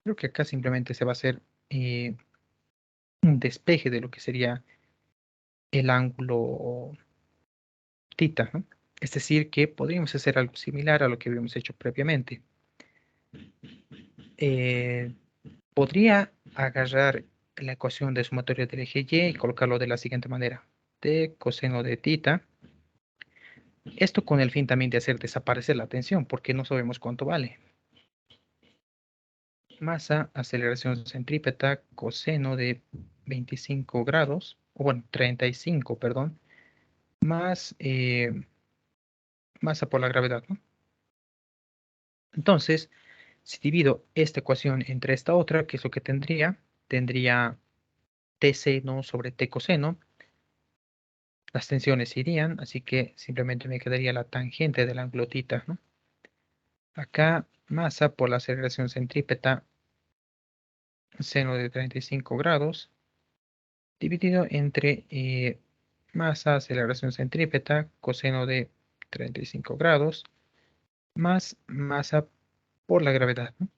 creo que acá simplemente se va a hacer un despeje de lo que sería el ángulo tita, ¿no? Es decir, que podríamos hacer algo similar a lo que habíamos hecho previamente. Eh, Podría agarrar la ecuación de sumatoria del eje Y y colocarlo de la siguiente manera. De coseno de tita. Esto con el fin también de hacer desaparecer la tensión, porque no sabemos cuánto vale. Masa, aceleración centrípeta, coseno de 25 grados, o bueno, 35, perdón, más masa por la gravedad, ¿no? Entonces, si divido esta ecuación entre esta otra, ¿qué es lo que tendría? Tendría T seno sobre T coseno. Las tensiones irían, así que simplemente me quedaría la tangente del ángulo tita, ¿no? Acá, masa por la aceleración centrípeta, seno de 35 grados, dividido entre masa, aceleración centrípeta, coseno de 35 grados, más masa por la gravedad, ¿no?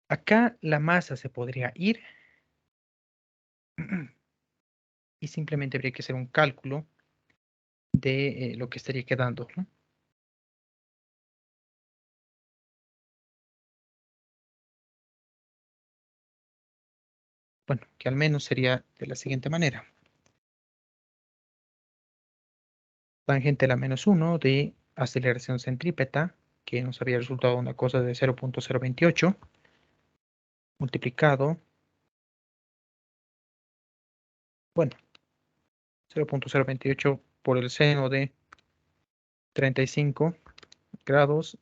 Acá la masa se podría ir y simplemente habría que hacer un cálculo de lo que estaría quedando, ¿no? Bueno, que al menos sería de la siguiente manera. Tangente a la menos 1 de aceleración centrípeta, que nos había resultado una cosa de 0.028, multiplicado, bueno, 0.028 por el seno de 35 grados,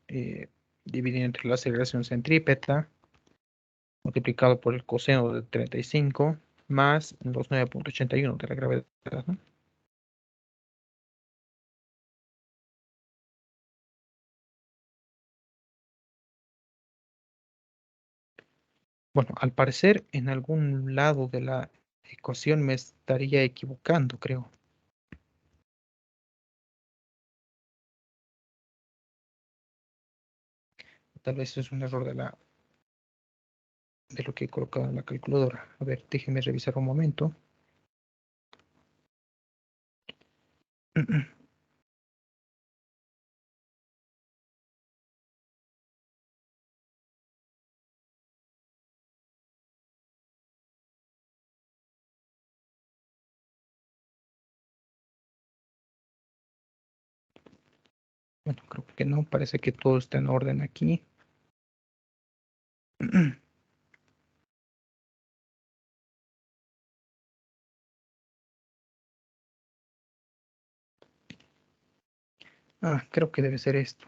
dividido entre la aceleración centrípeta, multiplicado por el coseno de 35, más los 9.81 de la gravedad, ¿no? Bueno, al parecer en algún lado de la ecuación me estaría equivocando, creo. Tal vez es un error de lo que he colocado en la calculadora. A ver, déjenme revisar un momento. Bueno, creo que no, parece que todo está en orden aquí. Ah, creo que debe ser esto.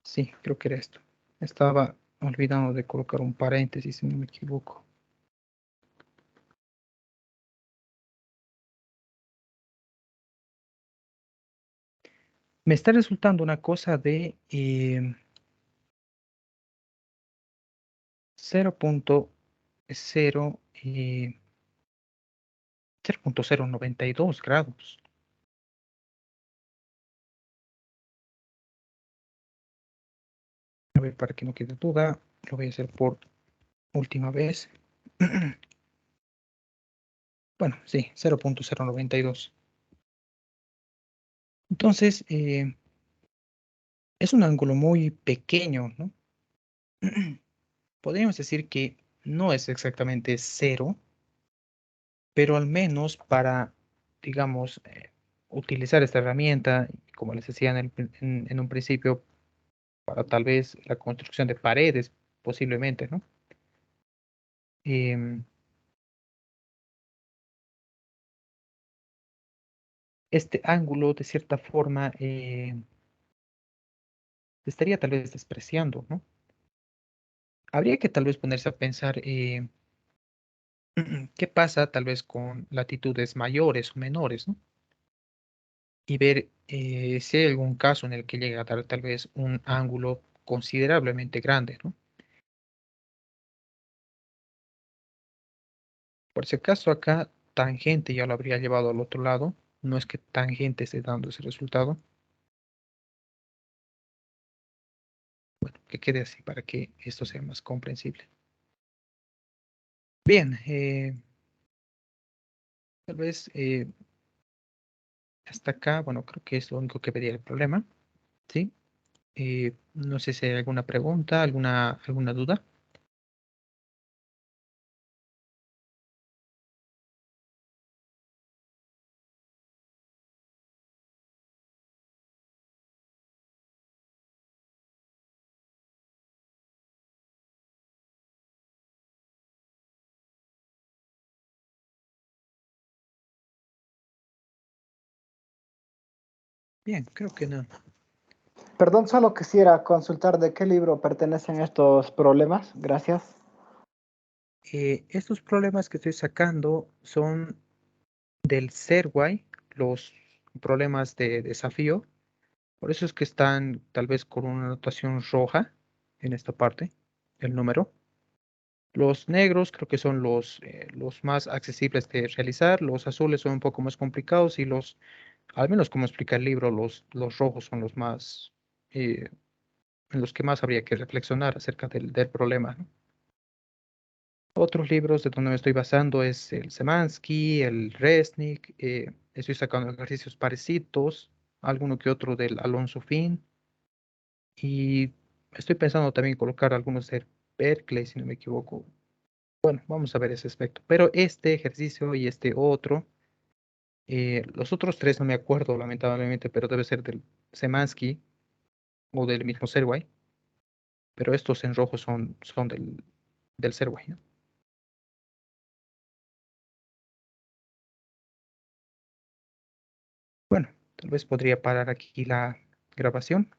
Sí, creo que era esto. Estaba olvidando de colocar un paréntesis, si no me equivoco. Me está resultando una cosa de 0.0, 0.092 grados. A ver, para que no quede duda, lo voy a hacer por última vez. Bueno, sí, 0.092. Entonces, es un ángulo muy pequeño, ¿no? Podríamos decir que no es exactamente cero, pero al menos para, digamos, utilizar esta herramienta, como les decía en un principio, para tal vez la construcción de paredes, posiblemente, ¿no? Em, este ángulo, de cierta forma, se estaría tal vez despreciando, ¿no? Habría que tal vez ponerse a pensar qué pasa tal vez con latitudes mayores o menores, ¿no? Y ver si hay algún caso en el que llega a dar tal vez un ángulo considerablemente grande, ¿no? Por si acaso acá tangente ya lo habría llevado al otro lado, no es que tangente esté dando ese resultado, que quede así para que esto sea más comprensible. Bien, tal vez hasta acá, bueno, creo que es lo único que vería el problema, ¿sí? No sé si hay alguna pregunta, alguna duda. Bien, creo que no. Perdón, solo quisiera consultar de qué libro pertenecen estos problemas. Gracias. Estos problemas que estoy sacando son del Serway, los problemas de desafío. Por eso es que están tal vez con una anotación roja en esta parte, el número. Los negros creo que son los más accesibles de realizar, los azules son un poco más complicados y al menos como explica el libro, los rojos son los más, en los que más habría que reflexionar acerca del problema, ¿no? Otros libros de donde me estoy basando es el Semansky, el Resnick, estoy sacando ejercicios parecidos, alguno que otro del Alonso Fin, y estoy pensando también colocar algunos de Berkeley, si no me equivoco. Bueno, vamos a ver ese aspecto. Pero este ejercicio y este otro, los otros tres no me acuerdo lamentablemente, pero debe ser del Semansky o del mismo Serway, pero estos en rojo son del Serway, ¿no? Bueno, tal vez podría parar aquí la grabación.